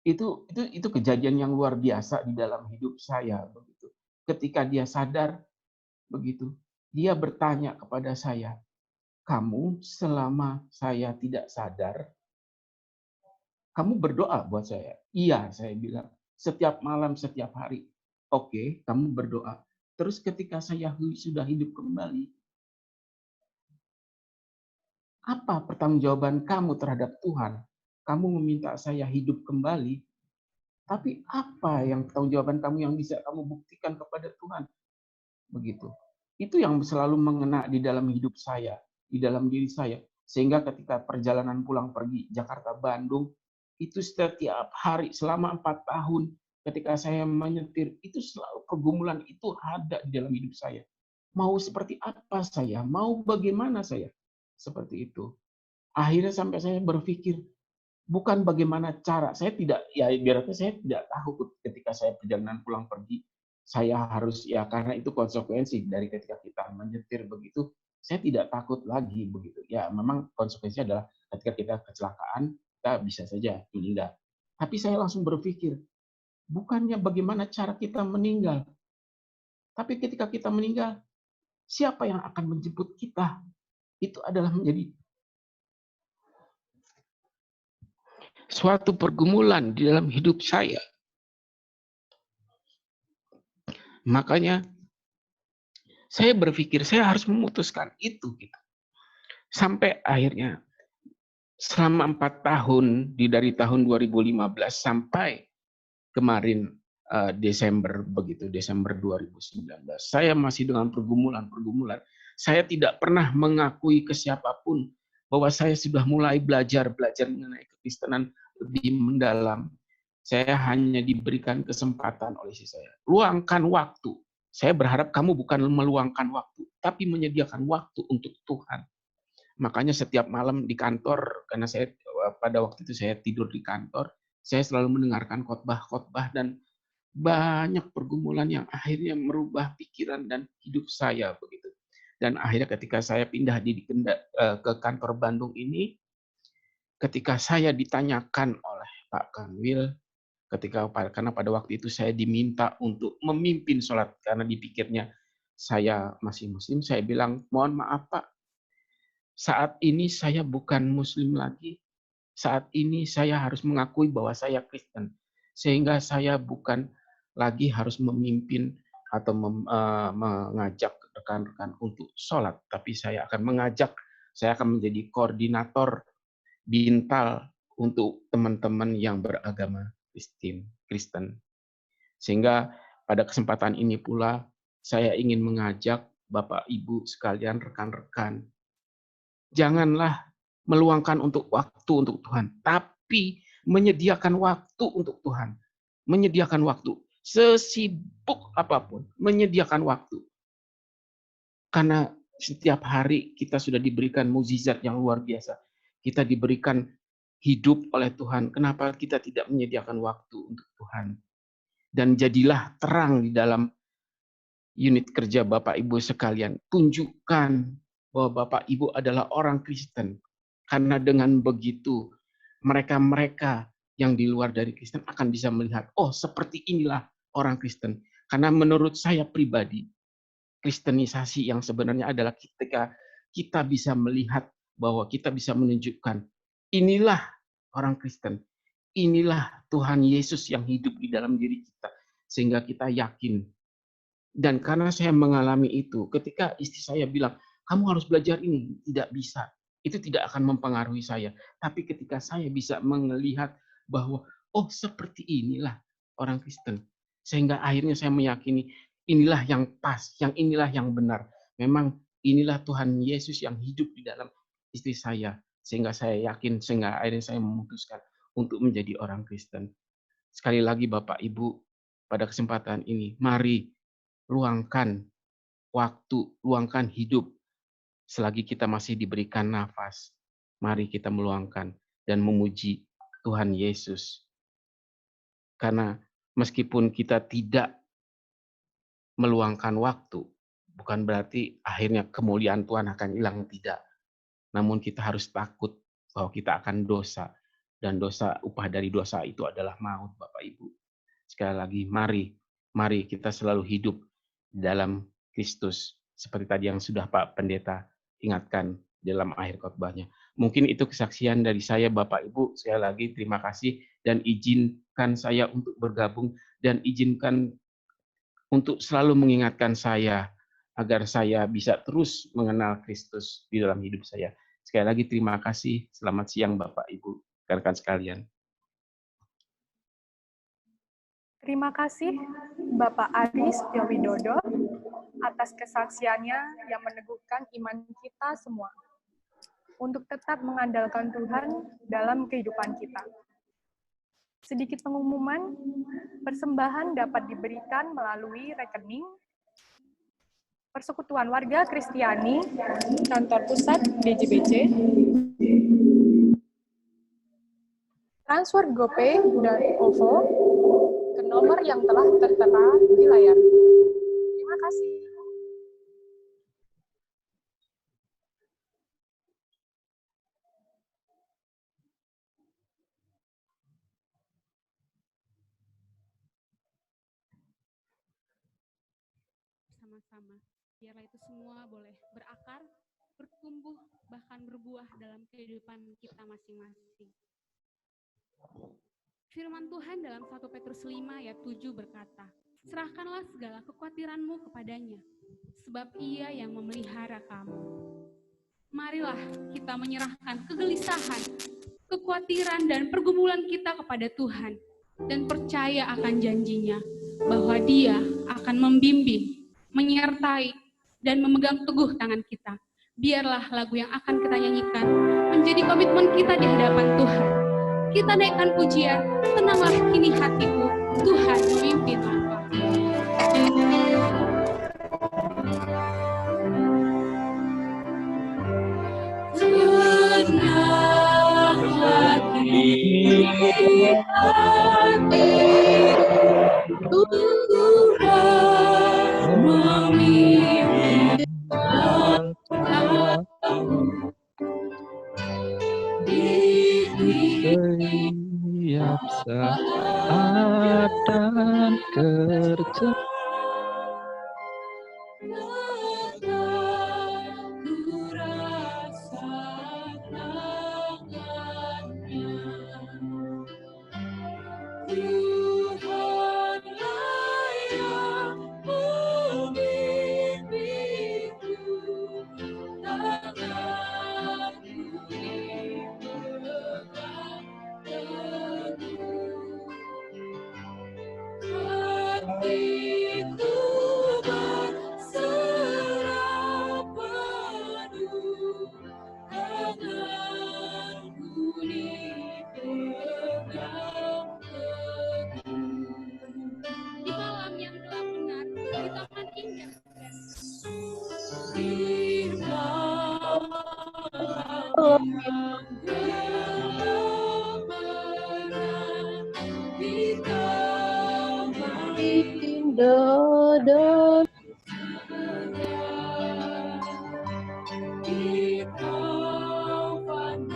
C: Itu kejadian yang luar biasa di dalam hidup saya begitu. Ketika dia sadar begitu, dia bertanya kepada saya, "Kamu selama saya tidak sadar, kamu berdoa buat saya?" "Iya," saya bilang. "Setiap malam, setiap hari." "Oke, kamu berdoa. Terus ketika saya sudah hidup kembali, apa pertanggungjawaban kamu terhadap Tuhan? Kamu meminta saya hidup kembali, tapi apa yang pertanggungjawaban kamu yang bisa kamu buktikan kepada Tuhan?" Begitu. Itu yang selalu mengena di dalam hidup saya, di dalam diri saya. Sehingga ketika perjalanan pulang pergi Jakarta-Bandung, itu setiap hari selama 4 tahun ketika saya menyetir, itu selalu pergumulan itu ada di dalam hidup saya. Mau seperti apa saya? Mau bagaimana saya? Seperti itu. Akhirnya sampai saya berpikir, bukan bagaimana cara. Saya tidak, ya ibaratnya saya tidak tahu ketika saya perjalanan pulang pergi, saya harus, ya karena itu konsekuensi dari ketika kita menyetir begitu, saya tidak takut lagi begitu. Ya memang konsekuensinya adalah ketika kita kecelakaan, kita bisa saja meninggal. Tapi saya langsung berpikir, bukannya bagaimana cara kita meninggal, tapi ketika kita meninggal, siapa yang akan menjemput kita? Itu adalah menjadi suatu pergumulan di dalam hidup saya. Makanya saya berpikir saya harus memutuskan itu. Sampai akhirnya selama 4 tahun, dari tahun 2015 sampai kemarin Desember begitu, Desember 2019, saya masih dengan pergumulan. Saya tidak pernah mengakui ke siapapun bahwa saya sudah mulai belajar mengenai kekristenan lebih mendalam. Saya hanya diberikan kesempatan oleh istri saya. Luangkan waktu. Saya berharap kamu bukan meluangkan waktu, tapi menyediakan waktu untuk Tuhan. Makanya setiap malam di kantor, karena saya pada waktu itu saya tidur di kantor, saya selalu mendengarkan khotbah-khotbah dan banyak pergumulan yang akhirnya merubah pikiran dan hidup saya begitu. Dan akhirnya ketika saya pindah ke kantor Bandung ini, ketika saya ditanyakan oleh Pak Kanwil, karena pada waktu itu saya diminta untuk memimpin sholat karena dipikirnya saya masih muslim, saya bilang, "Mohon maaf Pak, Saat ini saya bukan Muslim lagi. Saat ini saya harus mengakui bahwa saya Kristen. Sehingga saya bukan lagi harus memimpin atau mengajak rekan-rekan untuk sholat. Tapi saya akan menjadi koordinator bintal untuk teman-teman yang beragama Kristen. Sehingga pada kesempatan ini pula saya ingin mengajak Bapak Ibu sekalian, rekan-rekan, janganlah meluangkan waktu untuk Tuhan, tapi menyediakan waktu untuk Tuhan. Menyediakan waktu. Sesibuk apapun, menyediakan waktu. Karena setiap hari kita sudah diberikan mukjizat yang luar biasa. Kita diberikan hidup oleh Tuhan. Kenapa kita tidak menyediakan waktu untuk Tuhan? Dan jadilah terang di dalam unit kerja Bapak Ibu sekalian. Tunjukkan bahwa Bapak Ibu adalah orang Kristen. Karena dengan begitu, mereka-mereka yang di luar dari Kristen akan bisa melihat, oh seperti inilah orang Kristen. Karena menurut saya pribadi, Kristenisasi yang sebenarnya adalah ketika kita bisa melihat bahwa kita bisa menunjukkan, inilah orang Kristen. Inilah Tuhan Yesus yang hidup di dalam diri kita. Sehingga kita yakin. Dan karena saya mengalami itu, ketika istri saya bilang, kamu harus belajar ini, tidak bisa. Itu tidak akan mempengaruhi saya. Tapi ketika saya bisa melihat bahwa, oh seperti inilah orang Kristen. Sehingga akhirnya saya meyakini, inilah yang pas, yang inilah yang benar. Memang inilah Tuhan Yesus yang hidup di dalam istri saya. Sehingga saya yakin, sehingga akhirnya saya memutuskan untuk menjadi orang Kristen. Sekali lagi Bapak Ibu, pada kesempatan ini, mari luangkan waktu, luangkan hidup. Selagi kita masih diberikan nafas, mari kita meluangkan dan memuji Tuhan Yesus. Karena meskipun kita tidak meluangkan waktu, bukan berarti akhirnya kemuliaan Tuhan akan hilang, tidak. Namun kita harus takut bahwa kita akan dosa. Dan upah dari dosa itu adalah maut, Bapak Ibu. Sekali lagi, mari kita selalu hidup dalam Kristus. Seperti tadi yang sudah Pak Pendeta ingatkan dalam akhir khotbahnya. Mungkin itu kesaksian dari saya, Bapak Ibu. Sekali lagi terima kasih dan izinkan saya untuk bergabung dan izinkan untuk selalu mengingatkan saya agar saya bisa terus mengenal Kristus di dalam hidup saya. Sekali lagi terima kasih. Selamat siang Bapak Ibu, rekan-rekan sekalian.
E: Terima kasih Bapak Aris Widodo atas kesaksiannya yang meneguhkan iman kita semua untuk tetap mengandalkan Tuhan dalam kehidupan kita. Sedikit pengumuman, persembahan dapat diberikan melalui rekening Persekutuan Warga Kristiani, Kantor Pusat DJBC, transfer GoPay dan OVO ke nomor yang telah tertera di layar. Terima kasih.
G: Sama-sama. Biarlah itu semua boleh berakar, bertumbuh, bahkan berbuah dalam kehidupan kita masing-masing. Firman Tuhan dalam 1 Petrus 5 ayat 7 berkata, serahkanlah segala kekhawatiranmu kepadanya, sebab ia yang memelihara kamu. Marilah kita menyerahkan kegelisahan, kekhawatiran, dan pergumulan kita kepada Tuhan, dan percaya akan janjinya, bahwa Dia akan membimbing, menyertai, dan memegang teguh tangan kita. Biarlah lagu yang akan kita nyanyikan menjadi komitmen kita di hadapan Tuhan. Kita naikkan pujian, tenanglah kini hatiku, Tuhan memimpin langkahku. Tenanglah kini hatiku, Tuhan memimpin langkahku.
H: Setiap saat dan kerja
G: Ku rasa
I: hatiku berserah penuh, tanganku dipegang teguh.
G: Di malam yang gelap benar, di taman indah dan
I: Di malam yang gelap benar, di taman
E: indah dan
I: di taman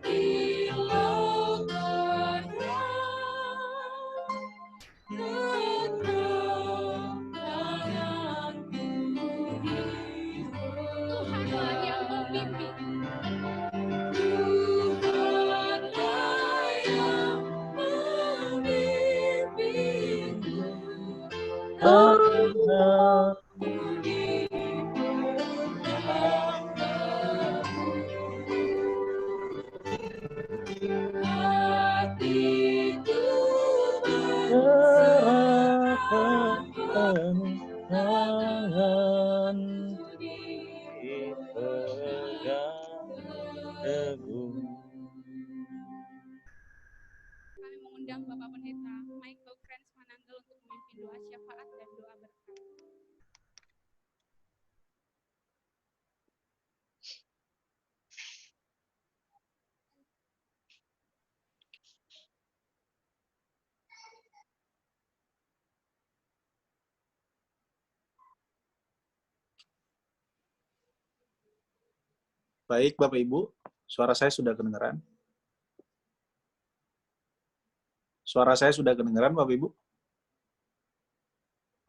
I: di lautan
G: Tuhanlah yang membimbing.
I: Tuhanlah yang membimbingku,
H: Tanah
I: hatiku
H: serahkan
I: berserah
H: penuh, tangan dipegang teguh.
G: Kami mengundang Bapak Pendeta Michael Kranz Mananggal untuk memimpin doa syafaat dan doa berkat.
A: Baik, Bapak Ibu, suara saya sudah kedengaran? Suara saya sudah kedengaran, Bapak Ibu?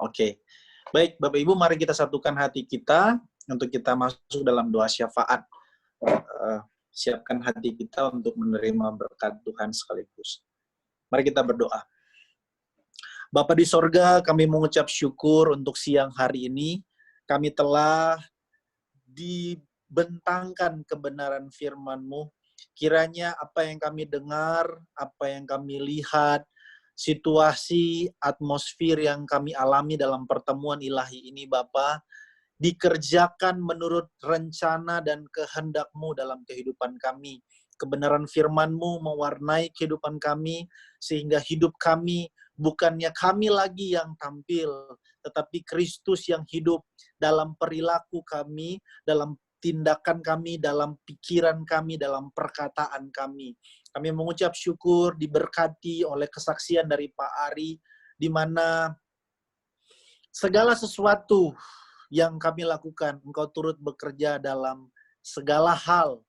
A: Oke. Baik, Bapak Ibu, mari kita satukan hati kita untuk kita masuk dalam doa syafaat. Siapkan hati kita untuk menerima berkat Tuhan sekaligus. Mari kita berdoa. Bapa di sorga, kami mengucap syukur untuk siang hari ini. Kami telah dibentangkan kebenaran firman-Mu. Kiranya apa yang kami dengar, apa yang kami lihat, situasi, atmosfer yang kami alami dalam pertemuan ilahi ini, Bapa, dikerjakan menurut rencana dan kehendak-Mu dalam kehidupan kami. Kebenaran firman-Mu mewarnai kehidupan kami, sehingga hidup kami bukannya kami lagi yang tampil, tetapi Kristus yang hidup dalam perilaku kami, dalam tindakan kami, dalam pikiran kami, dalam perkataan kami. Kami mengucap syukur diberkati oleh kesaksian dari Pak Ari, di mana segala sesuatu yang kami lakukan, Engkau turut bekerja dalam segala hal.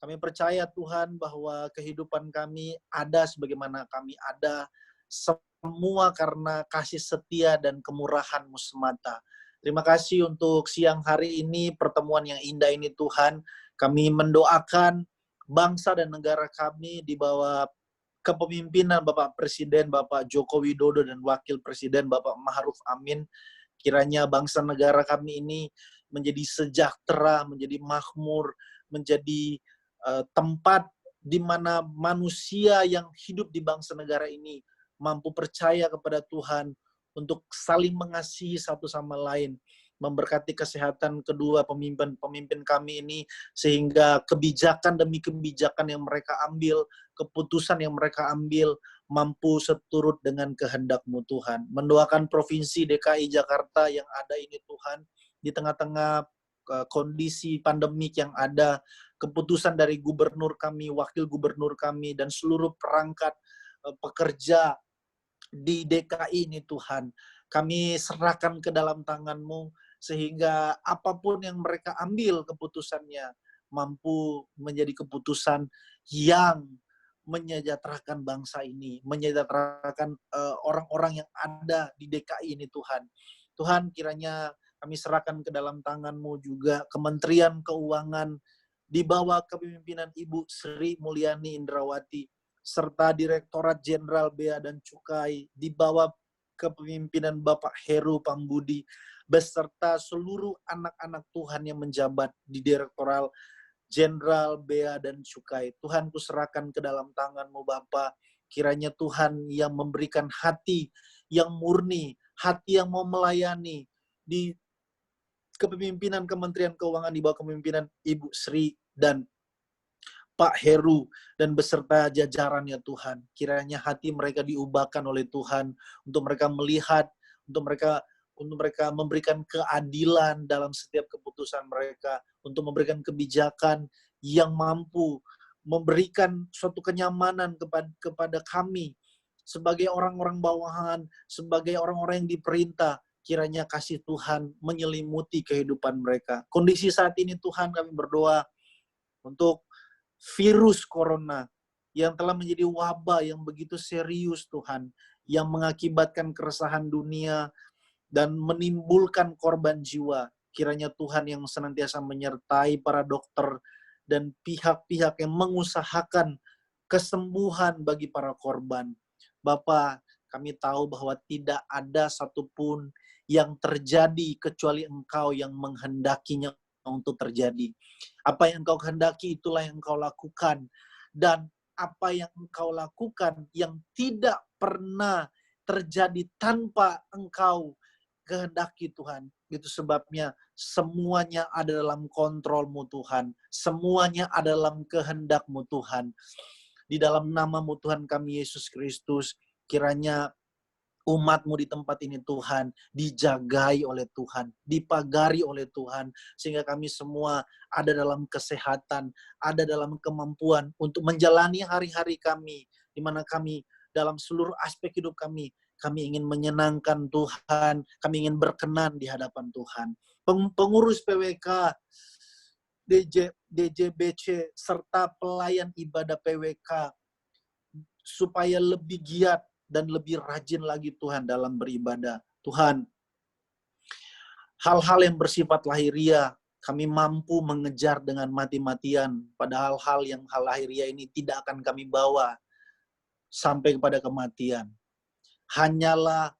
A: Kami percaya Tuhan bahwa kehidupan kami ada sebagaimana kami ada, semua karena kasih setia dan kemurahan-Mu semata. Terima kasih untuk siang hari ini, pertemuan yang indah ini Tuhan. Kami mendoakan bangsa dan negara kami di bawah kepemimpinan Bapak Presiden, Bapak Joko Widodo, dan Wakil Presiden Bapak Ma'ruf Amin. Kiranya bangsa negara kami ini menjadi sejahtera, menjadi makmur, menjadi tempat di mana manusia yang hidup di bangsa negara ini mampu percaya kepada Tuhan untuk saling mengasihi satu sama lain, memberkati kesehatan kedua pemimpin kami ini, sehingga kebijakan demi kebijakan yang mereka ambil, keputusan yang mereka ambil, mampu seturut dengan kehendak-Mu Tuhan. Mendoakan Provinsi DKI Jakarta yang ada ini Tuhan, di tengah-tengah kondisi pandemik yang ada, keputusan dari gubernur kami, wakil gubernur kami, dan seluruh perangkat pekerja di DKI ini Tuhan, kami serahkan ke dalam tangan-Mu, sehingga apapun yang mereka ambil keputusannya, mampu menjadi keputusan yang menyejahterakan bangsa ini, menyejahterakan orang-orang yang ada di DKI ini Tuhan. Tuhan, kiranya kami serahkan ke dalam tangan-Mu juga Kementerian Keuangan di bawah kepemimpinan Ibu Sri Mulyani Indrawati, serta Direktorat Jenderal Bea dan Cukai di bawah kepemimpinan Bapak Heru Pambudi, beserta seluruh anak-anak Tuhan yang menjabat di Direktorat Jenderal Bea dan Cukai. Tuhan, kuserahkan ke dalam tangan-Mu Bapa. Kiranya Tuhan yang memberikan hati yang murni, hati yang mau melayani di kepemimpinan Kementerian Keuangan di bawah kepemimpinan Ibu Sri dan Pak Heru dan beserta jajarannya Tuhan. Kiranya hati mereka diubahkan oleh Tuhan untuk mereka melihat, untuk mereka memberikan keadilan dalam setiap keputusan mereka, untuk memberikan kebijakan yang mampu memberikan suatu kenyamanan kepada kami sebagai orang-orang bawahan, sebagai orang-orang yang diperintah. Kiranya kasih Tuhan menyelimuti kehidupan mereka. Kondisi saat ini Tuhan, kami berdoa untuk virus corona yang telah menjadi wabah yang begitu serius Tuhan, yang mengakibatkan keresahan dunia dan menimbulkan korban jiwa. Kiranya Tuhan yang senantiasa menyertai para dokter dan pihak-pihak yang mengusahakan kesembuhan bagi para korban. Bapa, kami tahu bahwa tidak ada satupun yang terjadi kecuali Engkau yang menghendakinya untuk terjadi. Apa yang Engkau kehendaki itulah yang Engkau lakukan. Dan apa yang Engkau lakukan yang tidak pernah terjadi tanpa Engkau kehendaki Tuhan. Itu sebabnya semuanya ada dalam kontrol-Mu Tuhan. Semuanya ada dalam kehendak-Mu Tuhan. Di dalam nama-Mu Tuhan kami Yesus Kristus, kiranya umat-Mu di tempat ini Tuhan, dijagai oleh Tuhan, dipagari oleh Tuhan, sehingga kami semua ada dalam kesehatan, ada dalam kemampuan untuk menjalani hari-hari kami, di mana kami dalam seluruh aspek hidup kami ingin menyenangkan Tuhan, kami ingin berkenan di hadapan Tuhan. Pengurus PWK, DJBC, serta pelayan ibadah PWK, supaya lebih giat dan lebih rajin lagi Tuhan dalam beribadah. Tuhan, hal-hal yang bersifat lahiriah, kami mampu mengejar dengan mati-matian. Padahal hal lahiriah ini tidak akan kami bawa sampai kepada kematian. Hanyalah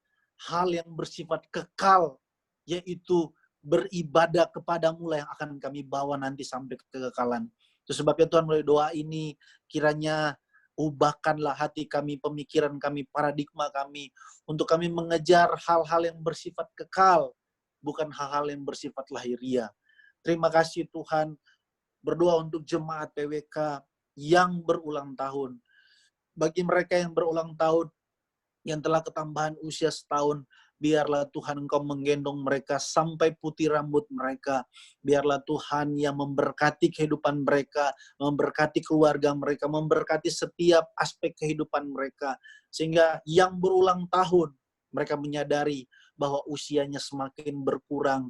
A: hal yang bersifat kekal, yaitu beribadah kepadamu lah yang akan kami bawa nanti sampai kekekalan. Itu sebabnya Tuhan melalui doa ini, kiranya ubahkanlah hati kami, pemikiran kami, paradigma kami, untuk kami mengejar hal-hal yang bersifat kekal, bukan hal-hal yang bersifat lahiriah. Terima kasih Tuhan, berdoa untuk jemaat PWK yang berulang tahun. Bagi mereka yang berulang tahun, yang telah ketambahan usia setahun, biarlah Tuhan Engkau menggendong mereka sampai putih rambut mereka. Biarlah Tuhan yang memberkati kehidupan mereka, memberkati keluarga mereka, memberkati setiap aspek kehidupan mereka. Sehingga yang berulang tahun, mereka menyadari bahwa usianya semakin berkurang,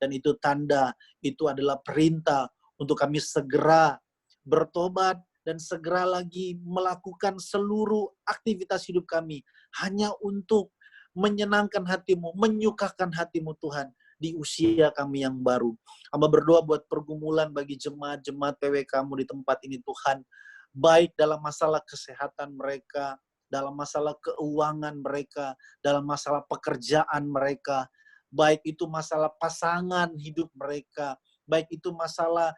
A: dan itu tanda, itu adalah perintah untuk kami segera bertobat, dan segera lagi melakukan seluruh aktivitas hidup kami hanya untuk menyenangkan hati-Mu, menyukakan hati-Mu Tuhan di usia kami yang baru. Hamba berdoa buat pergumulan bagi jemaat-jemaat PWK-Mu di tempat ini Tuhan, baik dalam masalah kesehatan mereka, dalam masalah keuangan mereka, dalam masalah pekerjaan mereka, baik itu masalah pasangan hidup mereka, baik itu masalah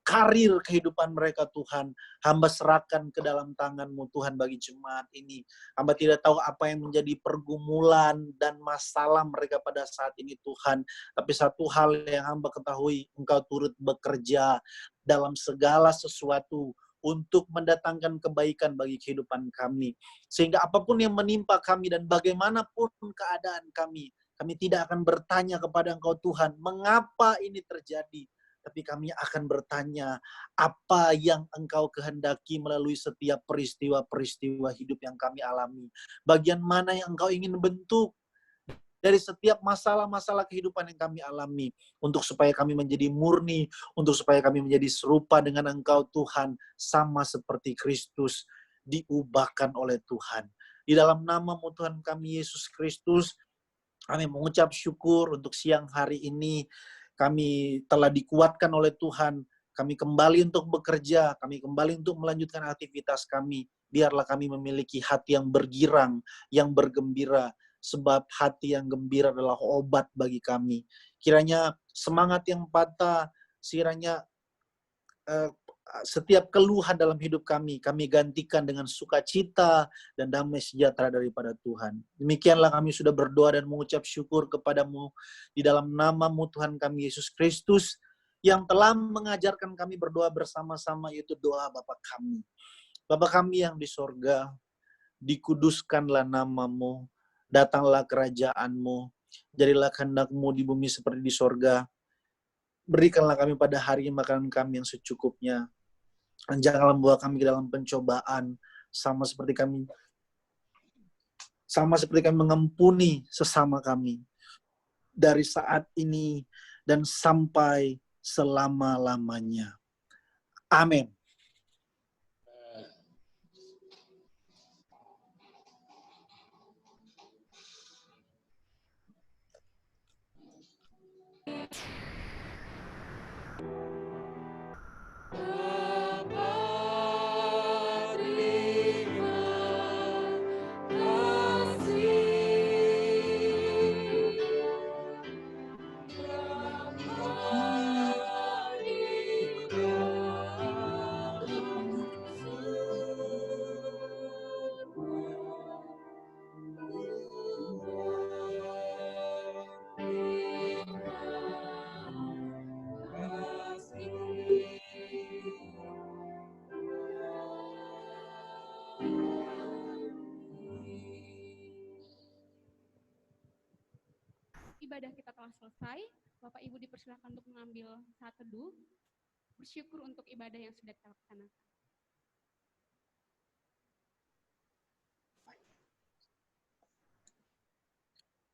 A: karir kehidupan mereka Tuhan. Hamba serahkan ke dalam tangan-Mu Tuhan bagi jemaat ini. Hamba tidak tahu apa yang menjadi pergumulan dan masalah mereka pada saat ini Tuhan. Tapi satu hal yang hamba ketahui, Engkau turut bekerja dalam segala sesuatu untuk mendatangkan kebaikan bagi kehidupan kami. Sehingga apapun yang menimpa kami dan bagaimanapun keadaan kami tidak akan bertanya kepada Engkau Tuhan, mengapa ini terjadi? Tapi kami akan bertanya, apa yang Engkau kehendaki melalui setiap peristiwa-peristiwa hidup yang kami alami? Bagian mana yang Engkau ingin bentuk dari setiap masalah-masalah kehidupan yang kami alami, untuk supaya kami menjadi murni, untuk supaya kami menjadi serupa dengan Engkau Tuhan, sama seperti Kristus diubahkan oleh Tuhan. Di dalam nama-Mu Tuhan kami Yesus Kristus, kami mengucap syukur untuk siang hari ini. Kami telah dikuatkan oleh Tuhan. Kami kembali untuk bekerja. Kami kembali untuk melanjutkan aktivitas kami. Biarlah kami memiliki hati yang bergirang, yang bergembira. Sebab hati yang gembira adalah obat bagi kami. Kiranya semangat yang patah, kiranya setiap keluhan dalam hidup kami gantikan dengan sukacita dan damai sejahtera daripada Tuhan. Demikianlah kami sudah berdoa dan mengucap syukur kepadamu di dalam nama-Mu Tuhan kami Yesus Kristus yang telah mengajarkan kami berdoa bersama-sama, yaitu doa Bapa kami. Bapa kami yang di sorga, dikuduskanlah nama-Mu, datanglah kerajaan-Mu, jadilah kehendak-Mu di bumi seperti di sorga. Berikanlah kami pada hari makanan kami yang secukupnya. Dan janganlah membawa kami ke dalam pencobaan, sama seperti kami mengampuni sesama kami dari saat ini dan sampai selama-lamanya. Amin.
G: Ibadah kita telah selesai. Bapak Ibu dipersilakan untuk mengambil saat teduh, bersyukur untuk ibadah yang sudah kita laksanakan.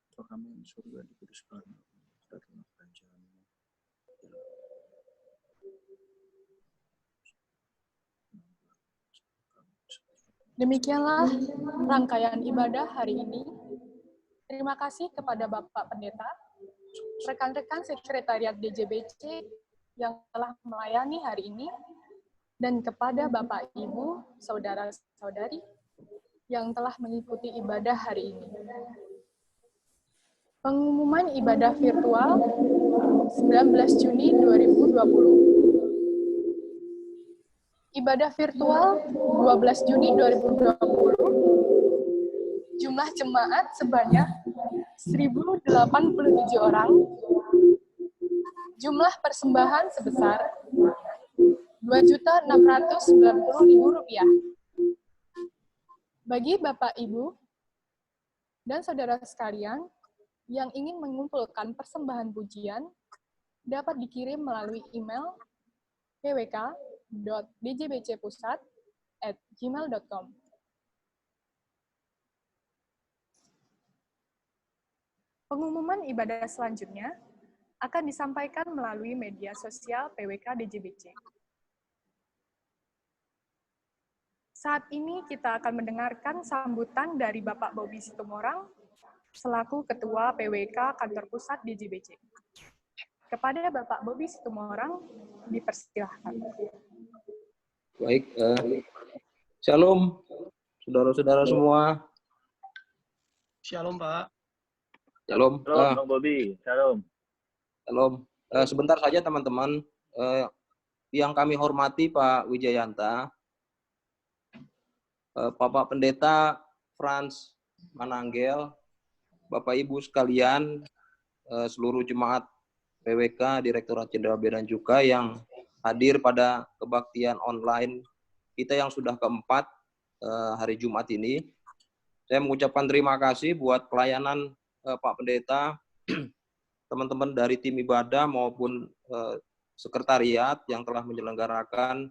A: Bapa kami yang di surga, dikuduskanlah nama-Mu, datanglah kerajaan-Mu.
E: Demikianlah rangkaian ibadah hari ini. Terima kasih kepada Bapak Pendeta, rekan-rekan sekretariat DJBC yang telah melayani hari ini, dan kepada Bapak Ibu, saudara-saudari yang telah mengikuti ibadah hari ini. Pengumuman ibadah virtual 19 Juni 2020. Ibadah virtual 12 Juni 2020. Jumlah jemaat sebanyak 1.087 orang. Jumlah persembahan sebesar Rp2.690.000. Bagi Bapak, Ibu, dan saudara sekalian yang ingin mengumpulkan persembahan pujian, dapat dikirim melalui email pwk.djbcpusat@gmail.com. Pengumuman ibadah selanjutnya akan disampaikan melalui media sosial PWK DJBC. Saat ini kita akan mendengarkan sambutan dari Bapak Bobi Situmorang selaku Ketua PWK Kantor Pusat DJBC. Kepada Bapak Bobi Situmorang, dipersilahkan.
J: Baik, Shalom, saudara-saudara semua.
D: Shalom, Pak.
J: Shalom.
H: Shalom, Bang Bobi. Shalom.
J: Shalom. Sebentar saja teman-teman. Yang kami hormati Pak Wijayanta, Bapak Pendeta Frans Mananggel, Bapak Ibu sekalian, seluruh jemaat PWK, Direktorat Jenderal Bea dan Cukai yang hadir pada kebaktian online kita yang sudah keempat hari Jumat ini. Saya mengucapkan terima kasih buat pelayanan Pak Pendeta, teman-teman dari tim ibadah maupun sekretariat yang telah menyelenggarakan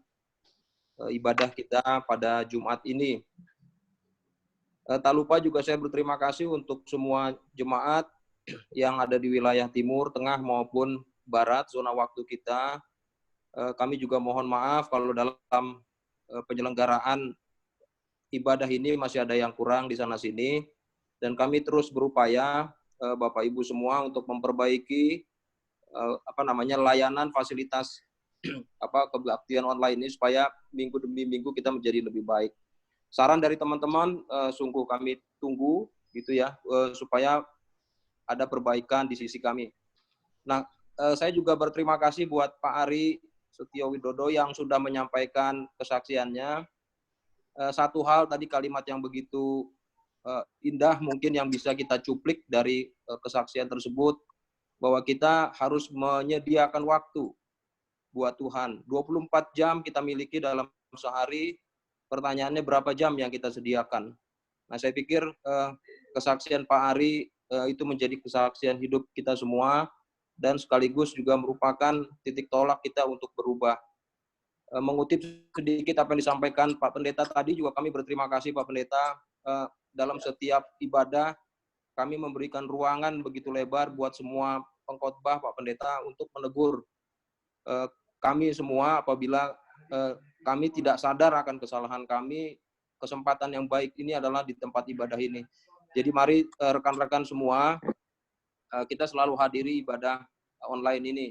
J: ibadah kita pada Jumat ini. Tak lupa juga saya berterima kasih untuk semua jemaat yang ada di wilayah timur, tengah maupun barat, zona waktu kita. Kami juga mohon maaf kalau dalam penyelenggaraan ibadah ini masih ada yang kurang di sana-sini. Dan kami terus berupaya, Bapak Ibu semua, untuk memperbaiki layanan fasilitas kebaktian online ini supaya minggu demi minggu kita menjadi lebih baik. Saran dari teman-teman sungguh kami tunggu gitu ya, supaya ada perbaikan di sisi kami. Nah, saya juga berterima kasih buat Pak Ari Setio Widodo yang sudah menyampaikan kesaksiannya. Satu hal tadi kalimat yang begitu indah mungkin yang bisa kita cuplik dari kesaksian tersebut, bahwa kita harus menyediakan waktu buat Tuhan. 24 jam kita miliki dalam sehari, pertanyaannya berapa jam yang kita sediakan. Nah, saya pikir kesaksian Pak Ari itu menjadi kesaksian hidup kita semua, dan sekaligus juga merupakan titik tolak kita untuk berubah. Mengutip sedikit apa yang disampaikan Pak Pendeta tadi, juga kami berterima kasih Pak Pendeta, dalam setiap ibadah kami memberikan ruangan begitu lebar buat semua pengkhotbah Pak Pendeta untuk menegur kami semua apabila kami tidak sadar akan kesalahan kami. Kesempatan yang baik ini adalah di tempat ibadah ini. Jadi mari rekan-rekan semua, kita selalu hadiri ibadah online ini.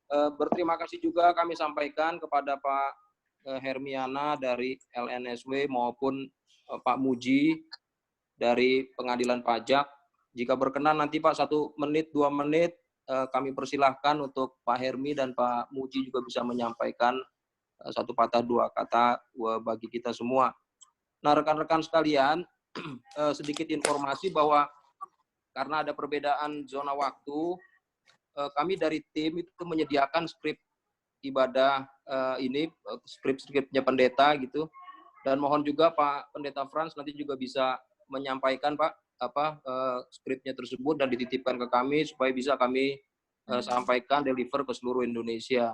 J: Berterima kasih juga kami sampaikan kepada Pak Hermiana dari LNSW maupun Pak Muji dari Pengadilan Pajak. Jika berkenan nanti Pak 1 menit, 2 menit, kami persilahkan untuk Pak Hermi dan Pak Muji juga bisa menyampaikan satu patah dua kata bagi kita semua. Nah, rekan-rekan sekalian, sedikit informasi bahwa karena ada perbedaan zona waktu, kami dari tim itu menyediakan skrip ibadah ini, skrip-skripnya pendeta gitu. Dan mohon juga Pak Pendeta Frans nanti juga bisa menyampaikan Pak skripnya tersebut dan dititipkan ke kami supaya bisa kami sampaikan, deliver ke seluruh Indonesia.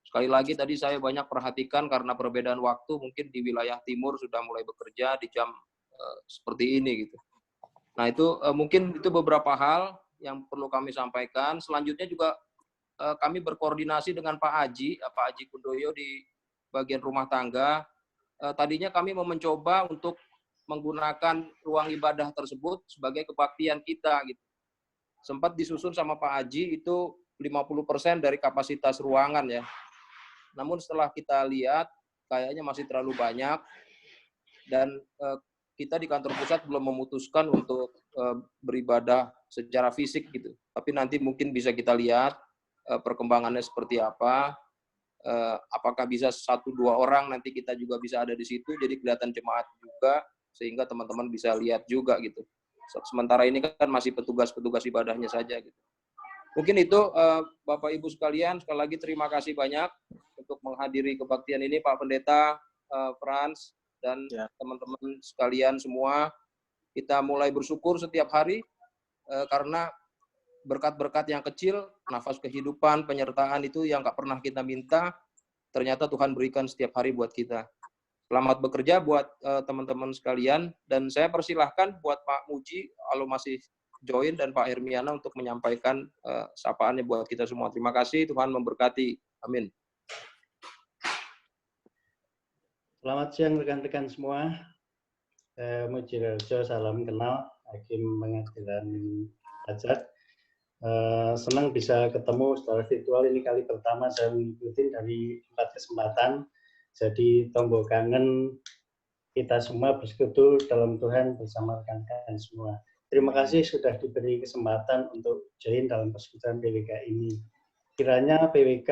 J: Sekali lagi tadi saya banyak perhatikan karena perbedaan waktu, mungkin di wilayah timur sudah mulai bekerja di jam seperti ini gitu. Nah itu mungkin itu beberapa hal yang perlu kami sampaikan. Selanjutnya juga kami berkoordinasi dengan Pak Aji Kundoyo di bagian rumah tangga. Tadinya kami mau mencoba untuk menggunakan ruang ibadah tersebut sebagai kebaktian kita gitu. Sempat disusun sama Pak Aji itu 50% dari kapasitas ruangan ya. Namun setelah kita lihat kayaknya masih terlalu banyak, dan kita di kantor pusat belum memutuskan untuk beribadah secara fisik gitu. Tapi nanti mungkin bisa kita lihat perkembangannya seperti apa. Apakah bisa 1-2 orang nanti kita juga bisa ada di situ, jadi kelihatan jemaat juga, sehingga teman-teman bisa lihat juga gitu. Sementara ini kan masih petugas-petugas ibadahnya saja gitu. Mungkin itu Bapak Ibu sekalian, sekali lagi terima kasih banyak untuk menghadiri kebaktian ini Pak Pendeta Frans dan teman-teman sekalian semua. Kita mulai bersyukur setiap hari karena berkat-berkat yang kecil, nafas kehidupan, penyertaan itu yang gak pernah kita minta, ternyata Tuhan berikan setiap hari buat kita. Selamat bekerja buat teman-teman sekalian, dan saya persilahkan buat Pak Muji kalau masih join dan Pak Hermiana untuk menyampaikan sapaannya buat kita semua. Terima kasih, Tuhan memberkati. Amin.
K: Selamat siang rekan-rekan semua. Muji Rajo, salam kenal, Hakim Pengadilan Pajak. Senang bisa ketemu secara virtual, ini kali pertama saya mengikuti dari 4 kesempatan. Jadi tombol kangen kita semua bersekutu dalam Tuhan bersama rekan-rekan semua. Terima kasih sudah diberi kesempatan untuk join dalam persekutuan PWK ini. Kiranya PWK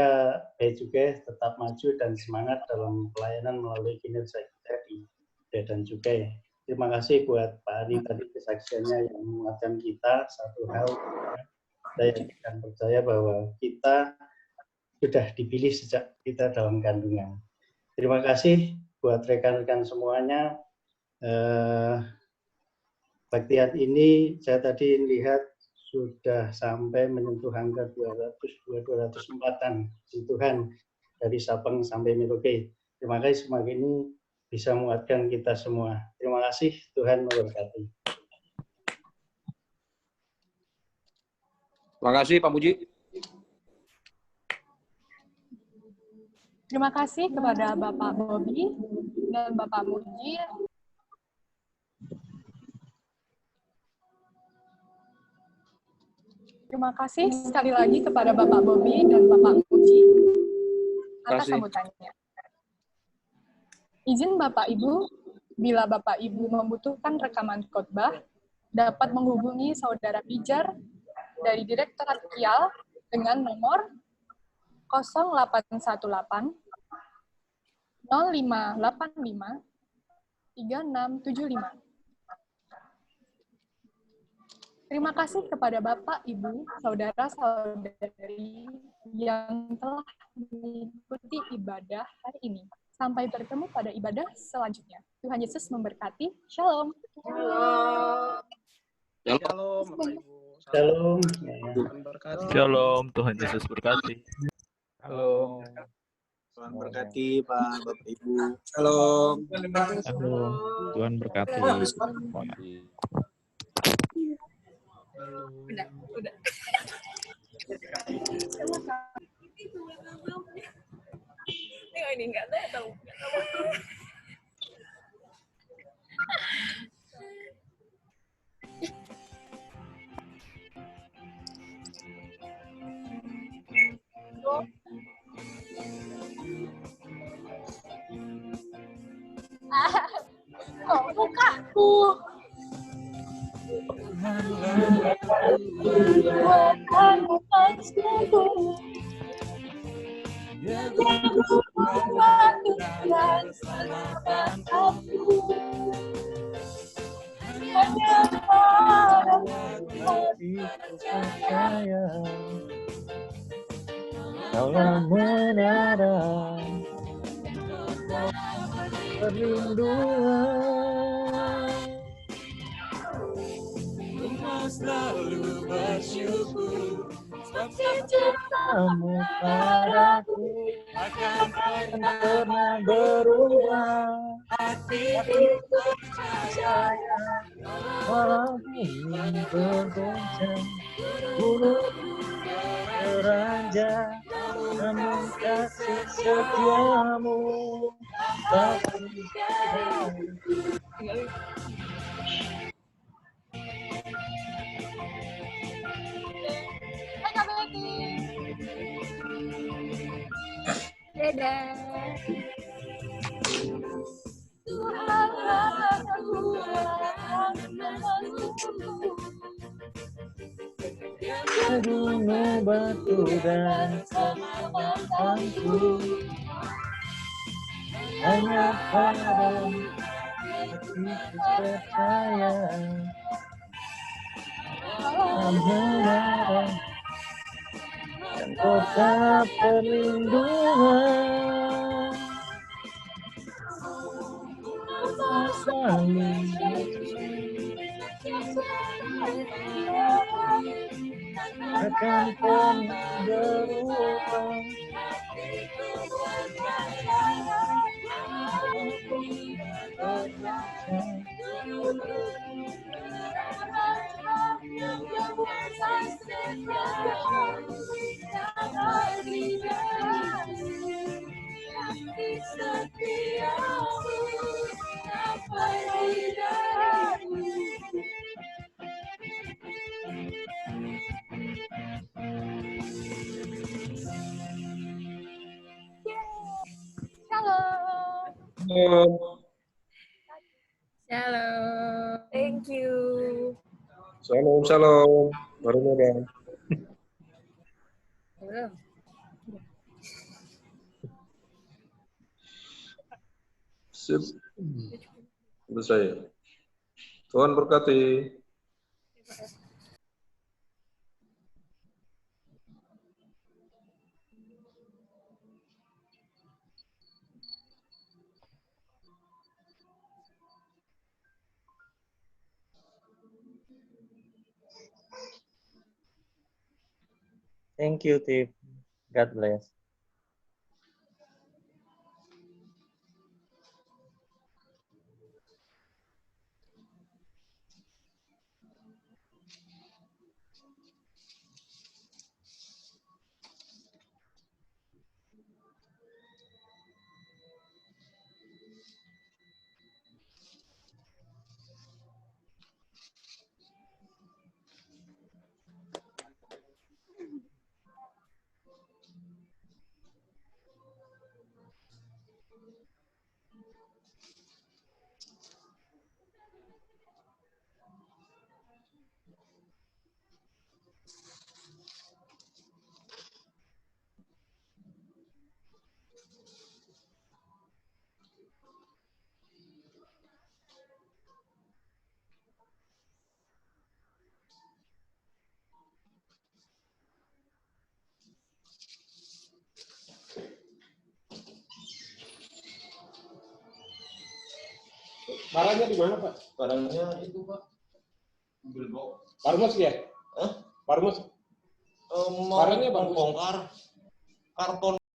K: Becukai tetap maju dan semangat dalam pelayanan melalui kinerja kita di Bea dan Cukai. Terima kasih buat Pak Ani tadi kesaksiannya yang menguatkan kita. Satu hal saya akan percaya bahwa kita sudah dipilih sejak kita dalam kandungan. Terima kasih buat rekan-rekan semuanya. Baktian ini saya tadi lihat sudah sampai menyentuh angka 204-an di Tuhan dari Sabang sampai Merauke. Terima kasih, semoga ini bisa menguatkan kita semua. Terima kasih, Tuhan memberkati.
J: Terima kasih Pak Muji.
E: Terima kasih kepada Bapak Bobi dan Bapak Muji. Terima kasih sekali lagi kepada Bapak Bobi dan Bapak Muji atas sambutannya. Izin Bapak Ibu, bila Bapak Ibu membutuhkan rekaman khotbah, dapat menghubungi Saudara Pijar dari Direktorat KIAL dengan nomor 0818 0585 3675. Terima kasih kepada Bapak, Ibu, saudara-saudari yang telah mengikuti ibadah hari ini. Sampai bertemu pada ibadah selanjutnya. Tuhan Yesus memberkati. Shalom.
D: Shalom, Bapak Ibu.
K: Shalom.
D: Tuhan berkati.
H: Shalom, Tuhan Yesus berkati.
D: Shalom.
A: Tuhan berkati Pak, Bapak Ibu.
J: Shalom.
H: Shalom, Tuhan berkati.
F: Udah. Ini enggak tahu.
E: Oh, bukaku.
H: Kaulah menara perlindungan.
I: Selalu bersyukur sebab
H: Cintamu padaku
I: akan
H: pernah berubah.
I: hatiku percaya
H: Walau bumi bergoncang, gunung beranjak, namun kasih setiamu pasti ada.
E: Hai Kak Betty. Dadah. Tuhanlah kekuatan menunggu.
H: Gunung batu dan kekuatanku, hanya padamu hatiku percaya. Menara dan kota perlindungan, selalu akan pernah berubah.
E: Shalom.
F: Shalom. Thank you.
J: Shalom, shalom. Baru muda. Sip. Selesai. Tuhan berkati.
H: Thank you, Tip. God bless.
L: Barangnya di mana, Pak?
M: Barangnya itu, Pak. Mobil box.
L: Parmus ya?
M: Hah?
L: Parmus.
M: Mau
L: Barangnya bagus.
M: bongkar karton